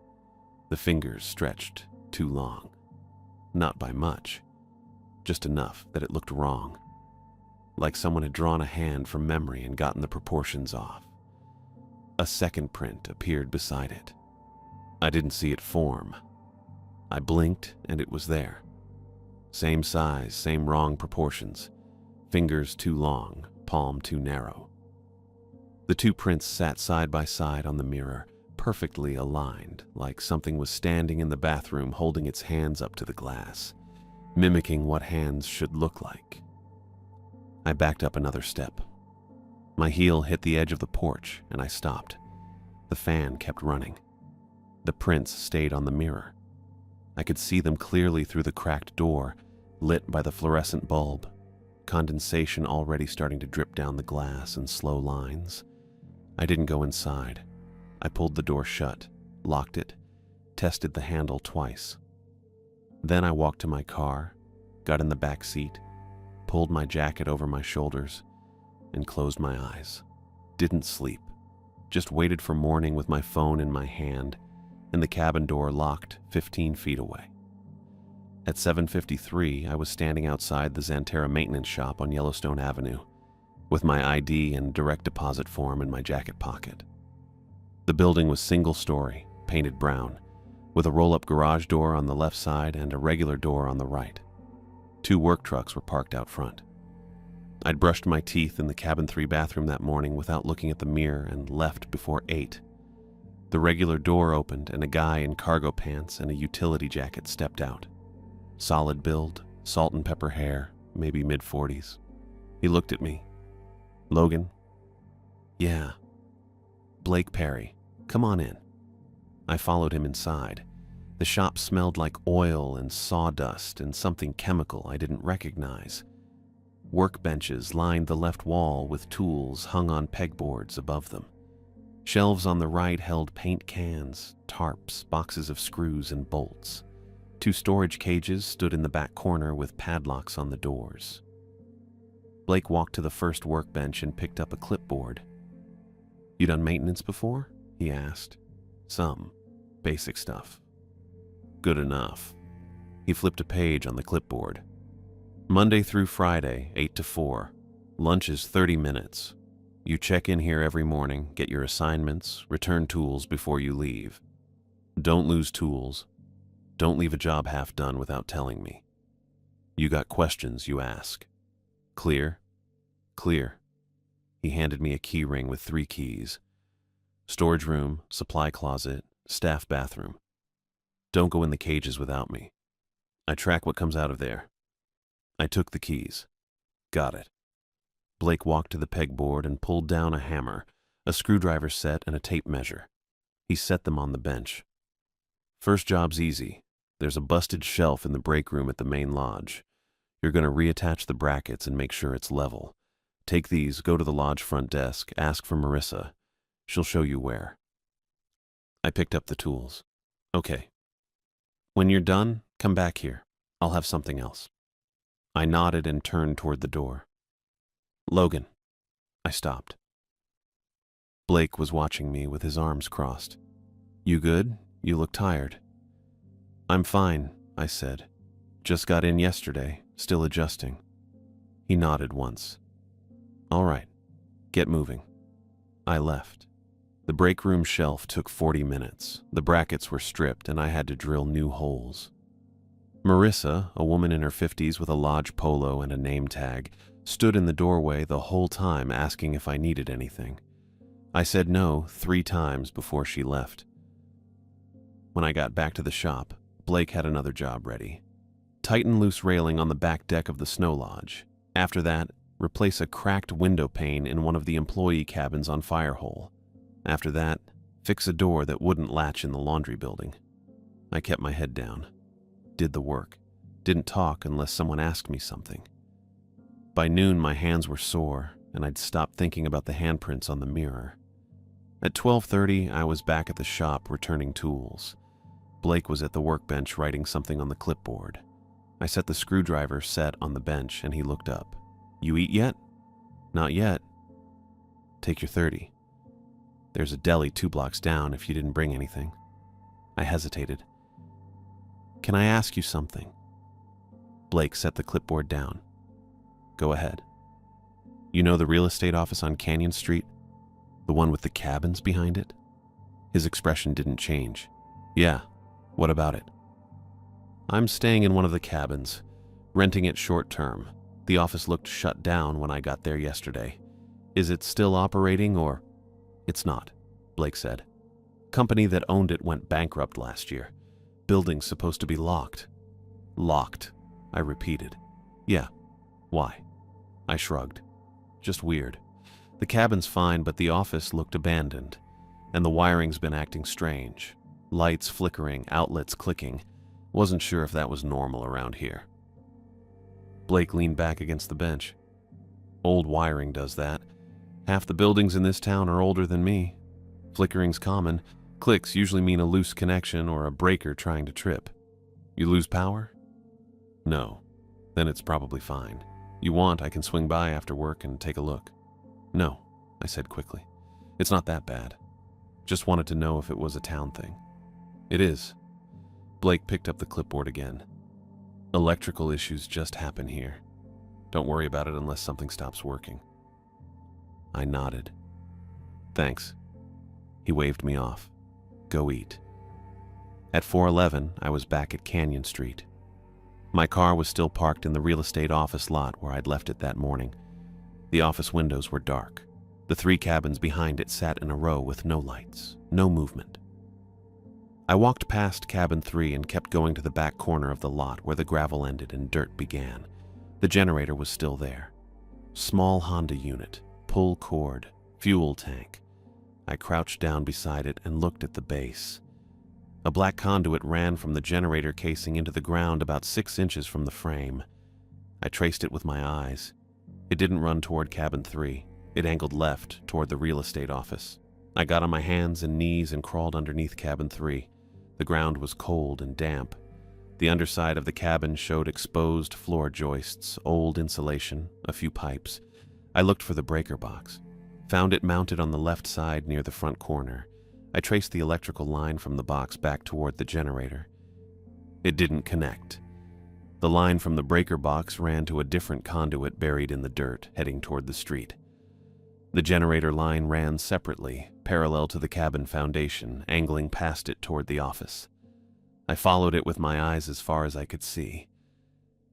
The fingers stretched too long. Not by much, just enough that it looked wrong. Like someone had drawn a hand from memory and gotten the proportions off. A second print appeared beside it. I didn't see it form. I blinked and it was there. Same size, same wrong proportions. Fingers too long, palm too narrow. The 2 prints sat side by side on the mirror, perfectly aligned, like something was standing in the bathroom holding its hands up to the glass, mimicking what hands should look like. I backed up another step. My heel hit the edge of the porch and I stopped. The fan kept running. The prints stayed on the mirror. I could see them clearly through the cracked door, lit by the fluorescent bulb, condensation already starting to drip down the glass in slow lines. I didn't go inside. I pulled the door shut, locked it, tested the handle twice. Then I walked to my car, got in the back seat, pulled my jacket over my shoulders, and closed my eyes. Didn't sleep, just waited for morning with my phone in my hand and the cabin door locked 15 feet away. At 7:53, I was standing outside the Xanterra maintenance shop on Yellowstone Avenue, with my ID and direct deposit form in my jacket pocket. The building was single-story, painted brown, with a roll-up garage door on the left side and a regular door on the right. 2 work trucks were parked out front. I'd brushed my teeth in the cabin 3 bathroom that morning without looking at the mirror and left before 8. The regular door opened and a guy in cargo pants and a utility jacket stepped out. Solid build, salt and pepper hair, maybe mid-40s. He looked at me. "Logan?" "Yeah." "Blake Perry. Come on in." I followed him inside. The shop smelled like oil and sawdust and something chemical I didn't recognize. Workbenches lined the left wall with tools hung on pegboards above them. Shelves on the right held paint cans, tarps, boxes of screws and bolts. 2 storage cages stood in the back corner with padlocks on the doors. Blake walked to the first workbench and picked up a clipboard. "You done maintenance before?" he asked. "Some. Basic stuff." "Good enough." He flipped a page on the clipboard. "Monday through Friday, 8 to 4. Lunch is 30 minutes. You check in here every morning, get your assignments, return tools before you leave. Don't lose tools. Don't leave a job half done without telling me. You got questions, you ask. Clear?" "Clear." He handed me a key ring with 3 keys. Storage room, supply closet, staff bathroom. Don't go in the cages without me. I track what comes out of there. I took the keys. Got it. Blake walked to the pegboard and pulled down a hammer, a screwdriver set, and a tape measure. He set them on the bench. "First job's easy. There's a busted shelf in the break room at the main lodge. You're going to reattach the brackets and make sure it's level. Take these, go to the lodge front desk, ask for Marissa. She'll show you where. I picked up the tools. Okay. When you're done, come back here. I'll have something else. I nodded and turned toward the door. Logan. I stopped. Blake was watching me with his arms crossed. You good? You look tired. I'm fine, I said. Just got in yesterday, still adjusting. He nodded once. All right, get moving. I left. The break room shelf took 40 minutes. The brackets were stripped and I had to drill new holes. Marissa, a woman in her 50s with a Lodge polo and a name tag, stood in the doorway the whole time asking if I needed anything. I said no 3 times before she left. When I got back to the shop, Blake had another job ready. Tighten loose railing on the back deck of the snow lodge. After that, replace a cracked window pane in one of the employee cabins on Firehole. After that, fix a door that wouldn't latch in the laundry building. I kept my head down. Did the work. Didn't talk unless someone asked me something. By noon, my hands were sore, and I'd stopped thinking about the handprints on the mirror. At 12:30, I was back at the shop returning tools. Blake was at the workbench writing something on the clipboard. I set the screwdriver set on the bench and he looked up. You eat yet? Not yet. Take your 30. There's a deli 2 blocks down if you didn't bring anything. I hesitated. Can I ask you something? Blake set the clipboard down. Go ahead. You know the real estate office on Canyon Street? The one with the cabins behind it? His expression didn't change. Yeah, what about it? I'm staying in one of the cabins, renting it short term. The office looked shut down when I got there yesterday. Is it still operating or? It's not, Blake said. Company that owned it went bankrupt last year. Building's supposed to be locked. Locked, I repeated. Yeah, why? I shrugged. Just weird. The cabin's fine, but the office looked abandoned, and the wiring's been acting strange. Lights flickering, outlets clicking. Wasn't sure if that was normal around here. Blake leaned back against the bench. Old wiring does that. Half the buildings in this town are older than me. Flickering's common. Clicks usually mean a loose connection or a breaker trying to trip. You lose power? No. Then it's probably fine. You want, I can swing by after work and take a look. No, I said quickly. It's not that bad. Just wanted to know if it was a town thing. It is. Blake picked up the clipboard again. Electrical issues just happen here. Don't worry about it unless something stops working. I nodded. Thanks. He waved me off. Go eat. At 4:11, I was back at Canyon Street. My car was still parked in the real estate office lot where I'd left it that morning. The office windows were dark. The 3 cabins behind it sat in a row with no lights, no movement. I walked past cabin 3 and kept going to the back corner of the lot where the gravel ended and dirt began. The generator was still there. Small Honda unit, pull cord, fuel tank. I crouched down beside it and looked at the base. A black conduit ran from the generator casing into the ground about 6 inches from the frame. I traced it with my eyes. It didn't run toward cabin 3. It angled left toward the real estate office. I got on my hands and knees and crawled underneath cabin 3. The ground was cold and damp. The underside of the cabin showed exposed floor joists, old insulation, a few pipes. I looked for the breaker box. Found it mounted on the left side near the front corner. I traced the electrical line from the box back toward the generator. It didn't connect. The line from the breaker box ran to a different conduit buried in the dirt, heading toward the street. The generator line ran separately, parallel to the cabin foundation, angling past it toward the office. I followed it with my eyes as far as I could see.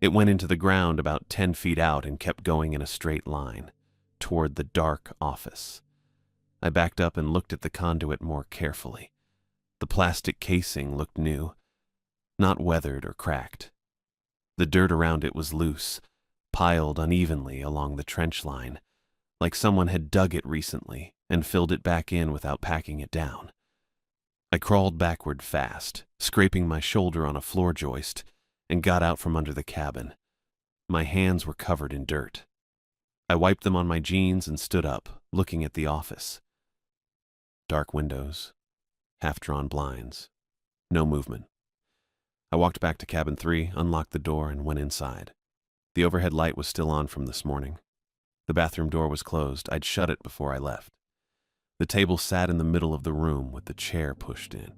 It went into the ground about 10 feet out and kept going in a straight line, toward the dark office. I backed up and looked at the conduit more carefully. The plastic casing looked new, not weathered or cracked. The dirt around it was loose, piled unevenly along the trench line, like someone had dug it recently and filled it back in without packing it down. I crawled backward fast, scraping my shoulder on a floor joist, and got out from under the cabin. My hands were covered in dirt. I wiped them on my jeans and stood up, looking at the office. Dark windows, half-drawn blinds. No movement. I walked back to cabin 3, unlocked the door, and went inside. The overhead light was still on from this morning. The bathroom door was closed. I'd shut it before I left. The table sat in the middle of the room with the chair pushed in.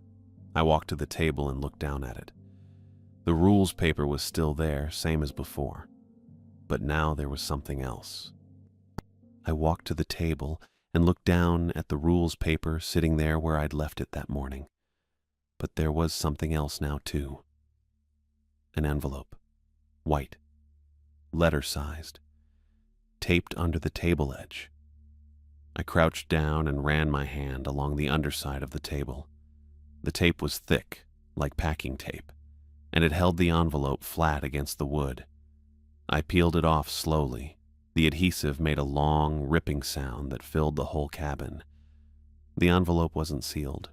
I walked to the table and looked down at it. The rules paper was still there, same as before. But now there was something else. I walked to the table and looked down at the rules paper sitting there where I'd left it that morning. But there was something else now, too. An envelope. White. Letter-sized. Taped under the table edge. I crouched down and ran my hand along the underside of the table. The tape was thick, like packing tape, and it held the envelope flat against the wood. I peeled it off slowly. The adhesive made a long, ripping sound that filled the whole cabin. The envelope wasn't sealed,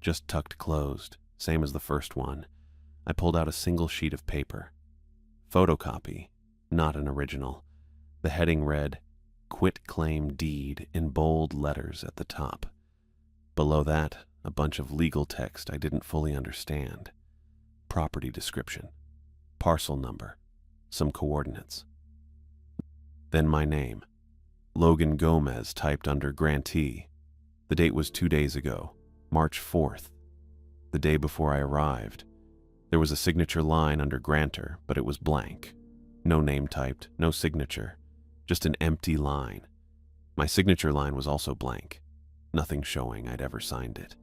just tucked closed, same as the first one. I pulled out a single sheet of paper. Photocopy, not an original. The heading read, "Quitclaim Deed," in bold letters at the top. Below that, a bunch of legal text I didn't fully understand. Property description, parcel number, some coordinates. Then my name, Logan Gomez, typed under grantee. The date was 2 days ago, March 4th, the day before I arrived. There was a signature line under grantor, but it was blank. No name typed, no signature, just an empty line. My signature line was also blank, nothing showing I'd ever signed it.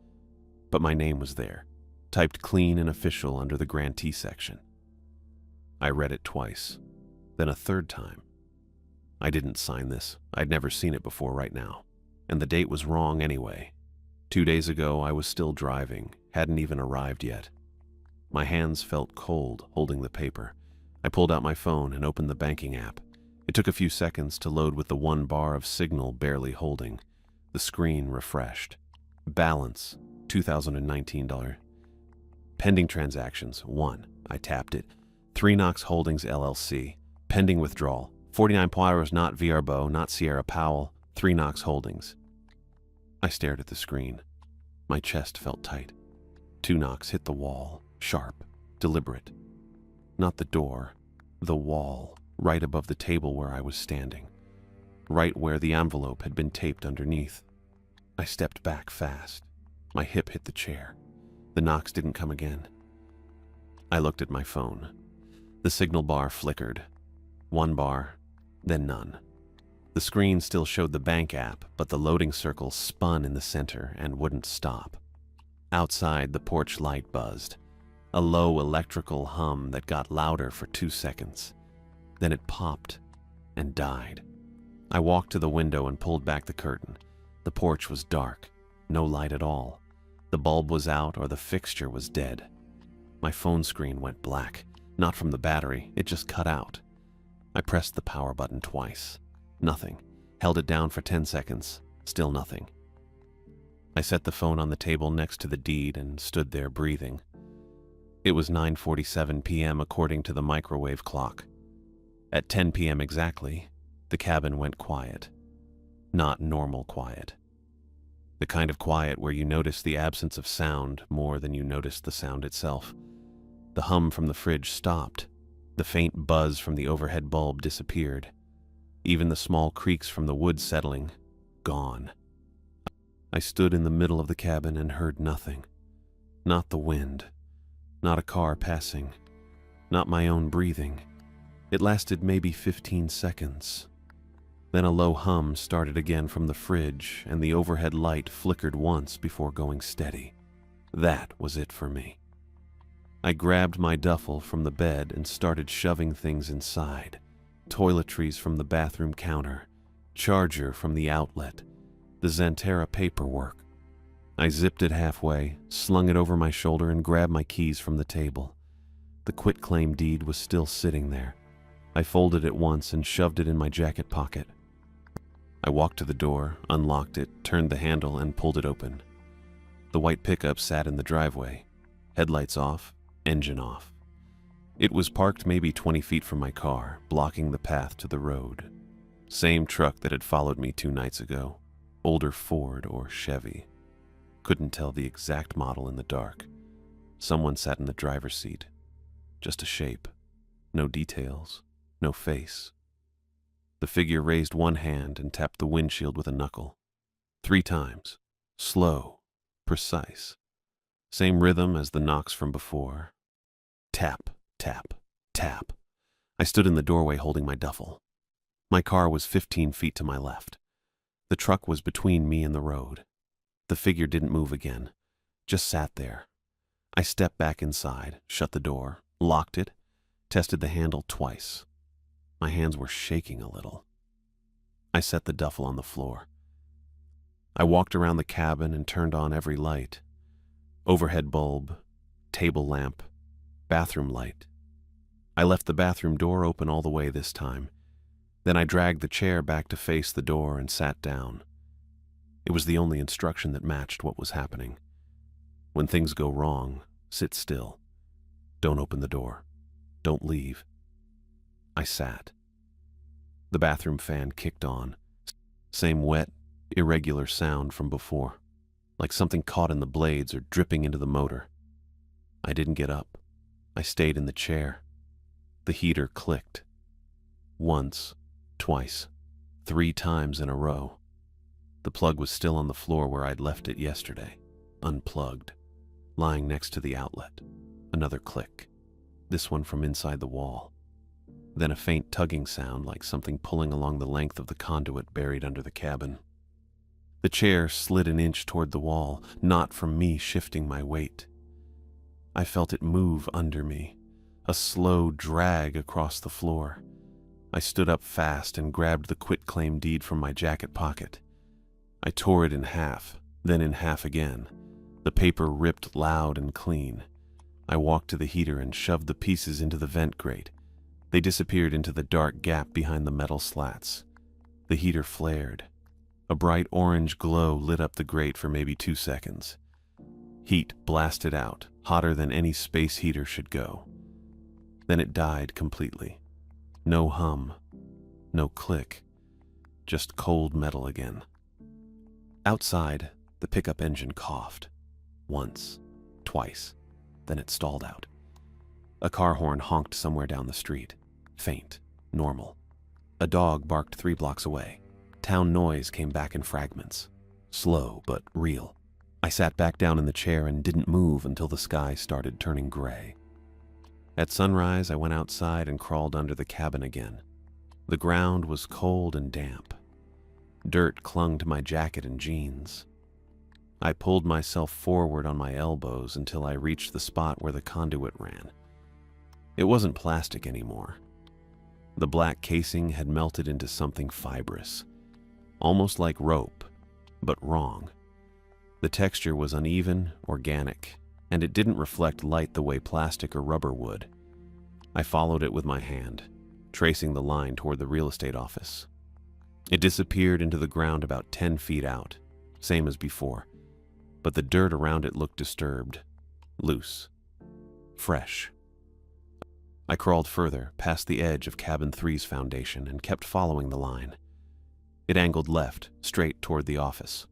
But my name was there, typed clean and official under the grantee section. I read it twice, then a third time. I didn't sign this. I'd never seen it before right now. And the date was wrong anyway. 2 days ago, I was still driving, hadn't even arrived yet. My hands felt cold holding the paper. I pulled out my phone and opened the banking app. It took a few seconds to load with the 1 bar of signal barely holding. The screen refreshed. Balance, $2,019. Pending transactions, 1. I tapped it. 3 Knox Holdings LLC. Pending withdrawal. 49 Poirot, not VRBO, not Sierra Powell. 3 Knox Holdings. I stared at the screen. My chest felt tight. 2 knocks hit the wall. Sharp. Deliberate. Not the door. The wall. Right above the table where I was standing. Right where the envelope had been taped underneath. I stepped back fast. My hip hit the chair. The knocks didn't come again. I looked at my phone. The signal bar flickered. 1 bar, then none. The screen still showed the bank app, but the loading circle spun in the center and wouldn't stop. Outside, the porch light buzzed. A low electrical hum that got louder for 2 seconds. Then it popped and died. I walked to the window and pulled back the curtain. The porch was dark, no light at all. The bulb was out or the fixture was dead. My phone screen went black, not from the battery, it just cut out. I pressed the power button twice. Nothing. Held it down for 10 seconds. Still nothing. I set the phone on the table next to the deed and stood there breathing. It was 9:47 p.m. according to the microwave clock. At 10 p.m. exactly, the cabin went quiet. Not normal quiet. The kind of quiet where you notice the absence of sound more than you notice the sound itself. The hum from the fridge stopped. The faint buzz from the overhead bulb disappeared. Even the small creaks from the wood settling, gone. I stood in the middle of the cabin and heard nothing. Not the wind. Not a car passing. Not my own breathing. It lasted maybe 15 seconds. Then a low hum started again from the fridge, and the overhead light flickered once before going steady. That was it for me. I grabbed my duffel from the bed and started shoving things inside. Toiletries from the bathroom counter, charger from the outlet, the Xanterra paperwork. I zipped it halfway, slung it over my shoulder, and grabbed my keys from the table. The quitclaim deed was still sitting there. I folded it once and shoved it in my jacket pocket. I walked to the door, unlocked it, turned the handle, and pulled it open. The white pickup sat in the driveway, headlights off, engine off. It was parked maybe 20 feet from my car, blocking the path to the road. Same truck that had followed me 2 nights ago, older Ford or Chevy. Couldn't tell the exact model in the dark. Someone sat in the driver's seat. Just a shape. No details. No face. The figure raised one hand and tapped the windshield with a knuckle. 3 times. Slow. Precise. Same rhythm as the knocks from before. Tap, tap, tap. I stood in the doorway holding my duffel. My car was 15 feet to my left. The truck was between me and the road. The figure didn't move again, just sat there. I stepped back inside, shut the door, locked it, tested the handle twice. My hands were shaking a little. I set the duffel on the floor. I walked around the cabin and turned on every light. Overhead bulb, table lamp, bathroom light. I left the bathroom door open all the way this time. Then I dragged the chair back to face the door and sat down. It was the only instruction that matched what was happening. When things go wrong, sit still. Don't open the door. Don't leave. I sat. The bathroom fan kicked on. Same wet, irregular sound from before, like something caught in the blades or dripping into the motor. I didn't get up. I stayed in the chair. The heater clicked. Once, twice, 3 times in a row. The plug was still on the floor where I'd left it yesterday, unplugged, lying next to the outlet. Another click, this one from inside the wall. Then a faint tugging sound like something pulling along the length of the conduit buried under the cabin. The chair slid an inch toward the wall, not from me shifting my weight. I felt it move under me, a slow drag across the floor. I stood up fast and grabbed the quitclaim deed from my jacket pocket. I tore it in half, then in half again. The paper ripped loud and clean. I walked to the heater and shoved the pieces into the vent grate. They disappeared into the dark gap behind the metal slats. The heater flared. A bright orange glow lit up the grate for maybe 2 seconds. Heat blasted out, hotter than any space heater should go. Then it died completely. No hum, no click, just cold metal again. Outside, the pickup engine coughed. Once, twice, then it stalled out. A car horn honked somewhere down the street. Faint, normal. A dog barked 3 blocks away. Town noise came back in fragments. Slow, but real. I sat back down in the chair and didn't move until the sky started turning gray. At sunrise, I went outside and crawled under the cabin again. The ground was cold and damp. Dirt clung to my jacket and jeans. I pulled myself forward on my elbows until I reached the spot where the conduit ran. It wasn't plastic anymore. The black casing had melted into something fibrous, almost like rope, but wrong. The texture was uneven, organic, and it didn't reflect light the way plastic or rubber would. I followed it with my hand, tracing the line toward the real estate office. It disappeared into the ground about 10 feet out, same as before, but the dirt around it looked disturbed, loose, fresh. I crawled further, past the edge of Cabin 3's foundation, and kept following the line. It angled left, straight toward the office.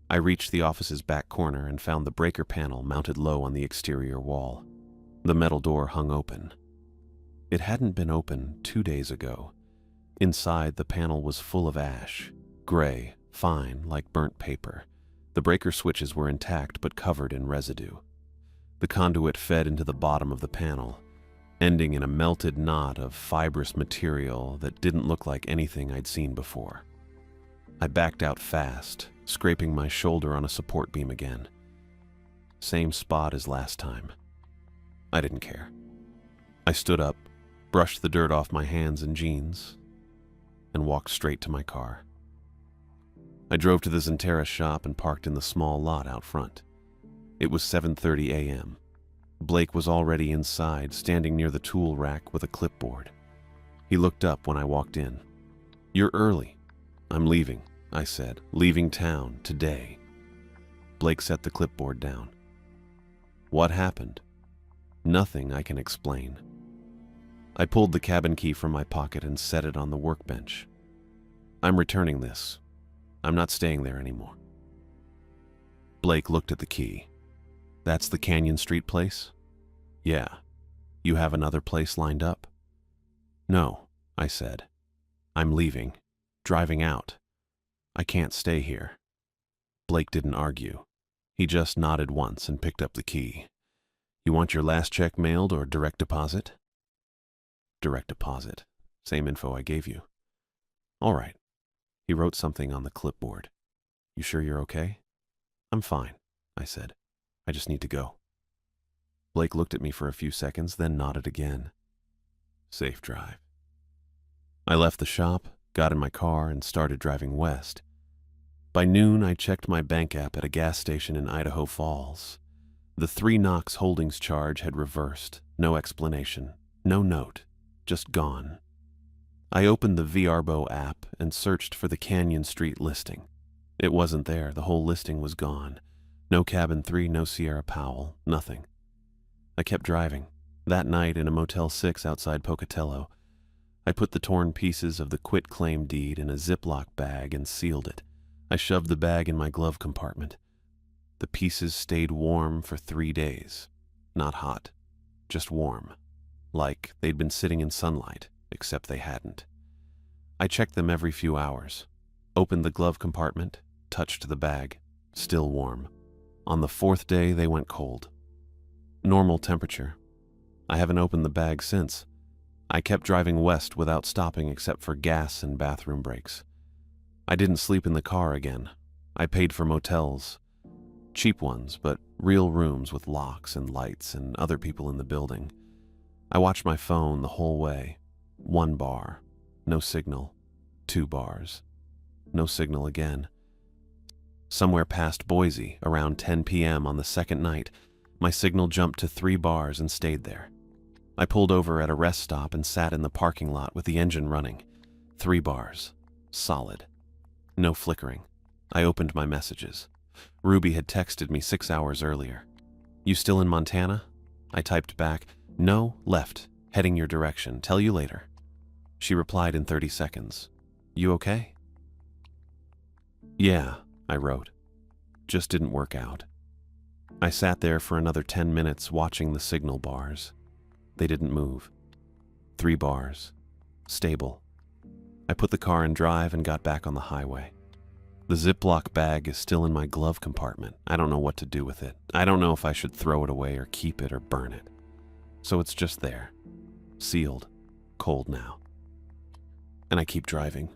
I reached the office's back corner and found the breaker panel mounted low on the exterior wall. The metal door hung open. It hadn't been open 2 days ago. Inside, the panel was full of ash, gray, fine, like burnt paper. The breaker switches were intact but covered in residue. The conduit fed into the bottom of the panel, ending in a melted knot of fibrous material that didn't look like anything I'd seen before. I backed out fast, scraping my shoulder on a support beam again. Same spot as last time. I didn't care. I stood up, brushed the dirt off my hands and jeans, and walked straight to my car. I drove to the Zentera shop and parked in the small lot out front. It was 7:30 a.m. Blake was already inside, standing near the tool rack with a clipboard. He looked up when I walked in. "You're early." "I'm leaving," I said. "Leaving town, today." Blake set the clipboard down. "What happened?" "Nothing I can explain." I pulled the cabin key from my pocket and set it on the workbench. "I'm returning this. I'm not staying there anymore." Blake looked at the key. That's the Canyon Street place? Yeah. You have another place lined up? No, I said. I'm leaving. Driving out. I can't stay here. Blake didn't argue. He just nodded once and picked up the key. You want your last check mailed or direct deposit? Direct deposit. Same info I gave you. All right. He wrote something on the clipboard. You sure you're okay? I'm fine, I said. I just need to go. Blake looked at me for a few seconds, then nodded again. Safe drive. I left the shop, got in my car, and started driving west. By noon, I checked my bank app at a gas station in Idaho Falls. The 3 Knox Holdings charge had reversed. No explanation. No note. Just gone. I opened the VRBO app and searched for the Canyon Street listing. It wasn't there. The whole listing was gone. No Cabin 3, no Sierra Powell, nothing. I kept driving. That night in a Motel 6 outside Pocatello, I put the torn pieces of the quit-claim deed in a Ziploc bag and sealed it. I shoved the bag in my glove compartment. The pieces stayed warm for 3 days. Not hot, just warm. Like they'd been sitting in sunlight, except they hadn't. I checked them every few hours. Opened the glove compartment, touched the bag, still warm. On the 4th day, they went cold. Normal temperature. I haven't opened the bag since. I kept driving west without stopping except for gas and bathroom breaks. I didn't sleep in the car again. I paid for motels. Cheap ones, but real rooms with locks and lights and other people in the building. I watched my phone the whole way. 1 bar. No signal. 2 bars. No signal again. Somewhere past Boise, around 10 p.m. on the 2nd night, my signal jumped to 3 bars and stayed there. I pulled over at a rest stop and sat in the parking lot with the engine running. 3 bars. Solid. No flickering. I opened my messages. Ruby had texted me 6 hours earlier. You still in Montana? I typed back, no, left, heading your direction, tell you later. She replied in 30 seconds. You okay? Yeah, I wrote. Just didn't work out. I sat there for another 10 minutes watching the signal bars. They didn't move. 3 bars. Stable. I put the car in drive and got back on the highway. The Ziploc bag is still in my glove compartment. I don't know what to do with it. I don't know if I should throw it away or keep it or burn it. So it's just there. Sealed. Cold now. And I keep driving.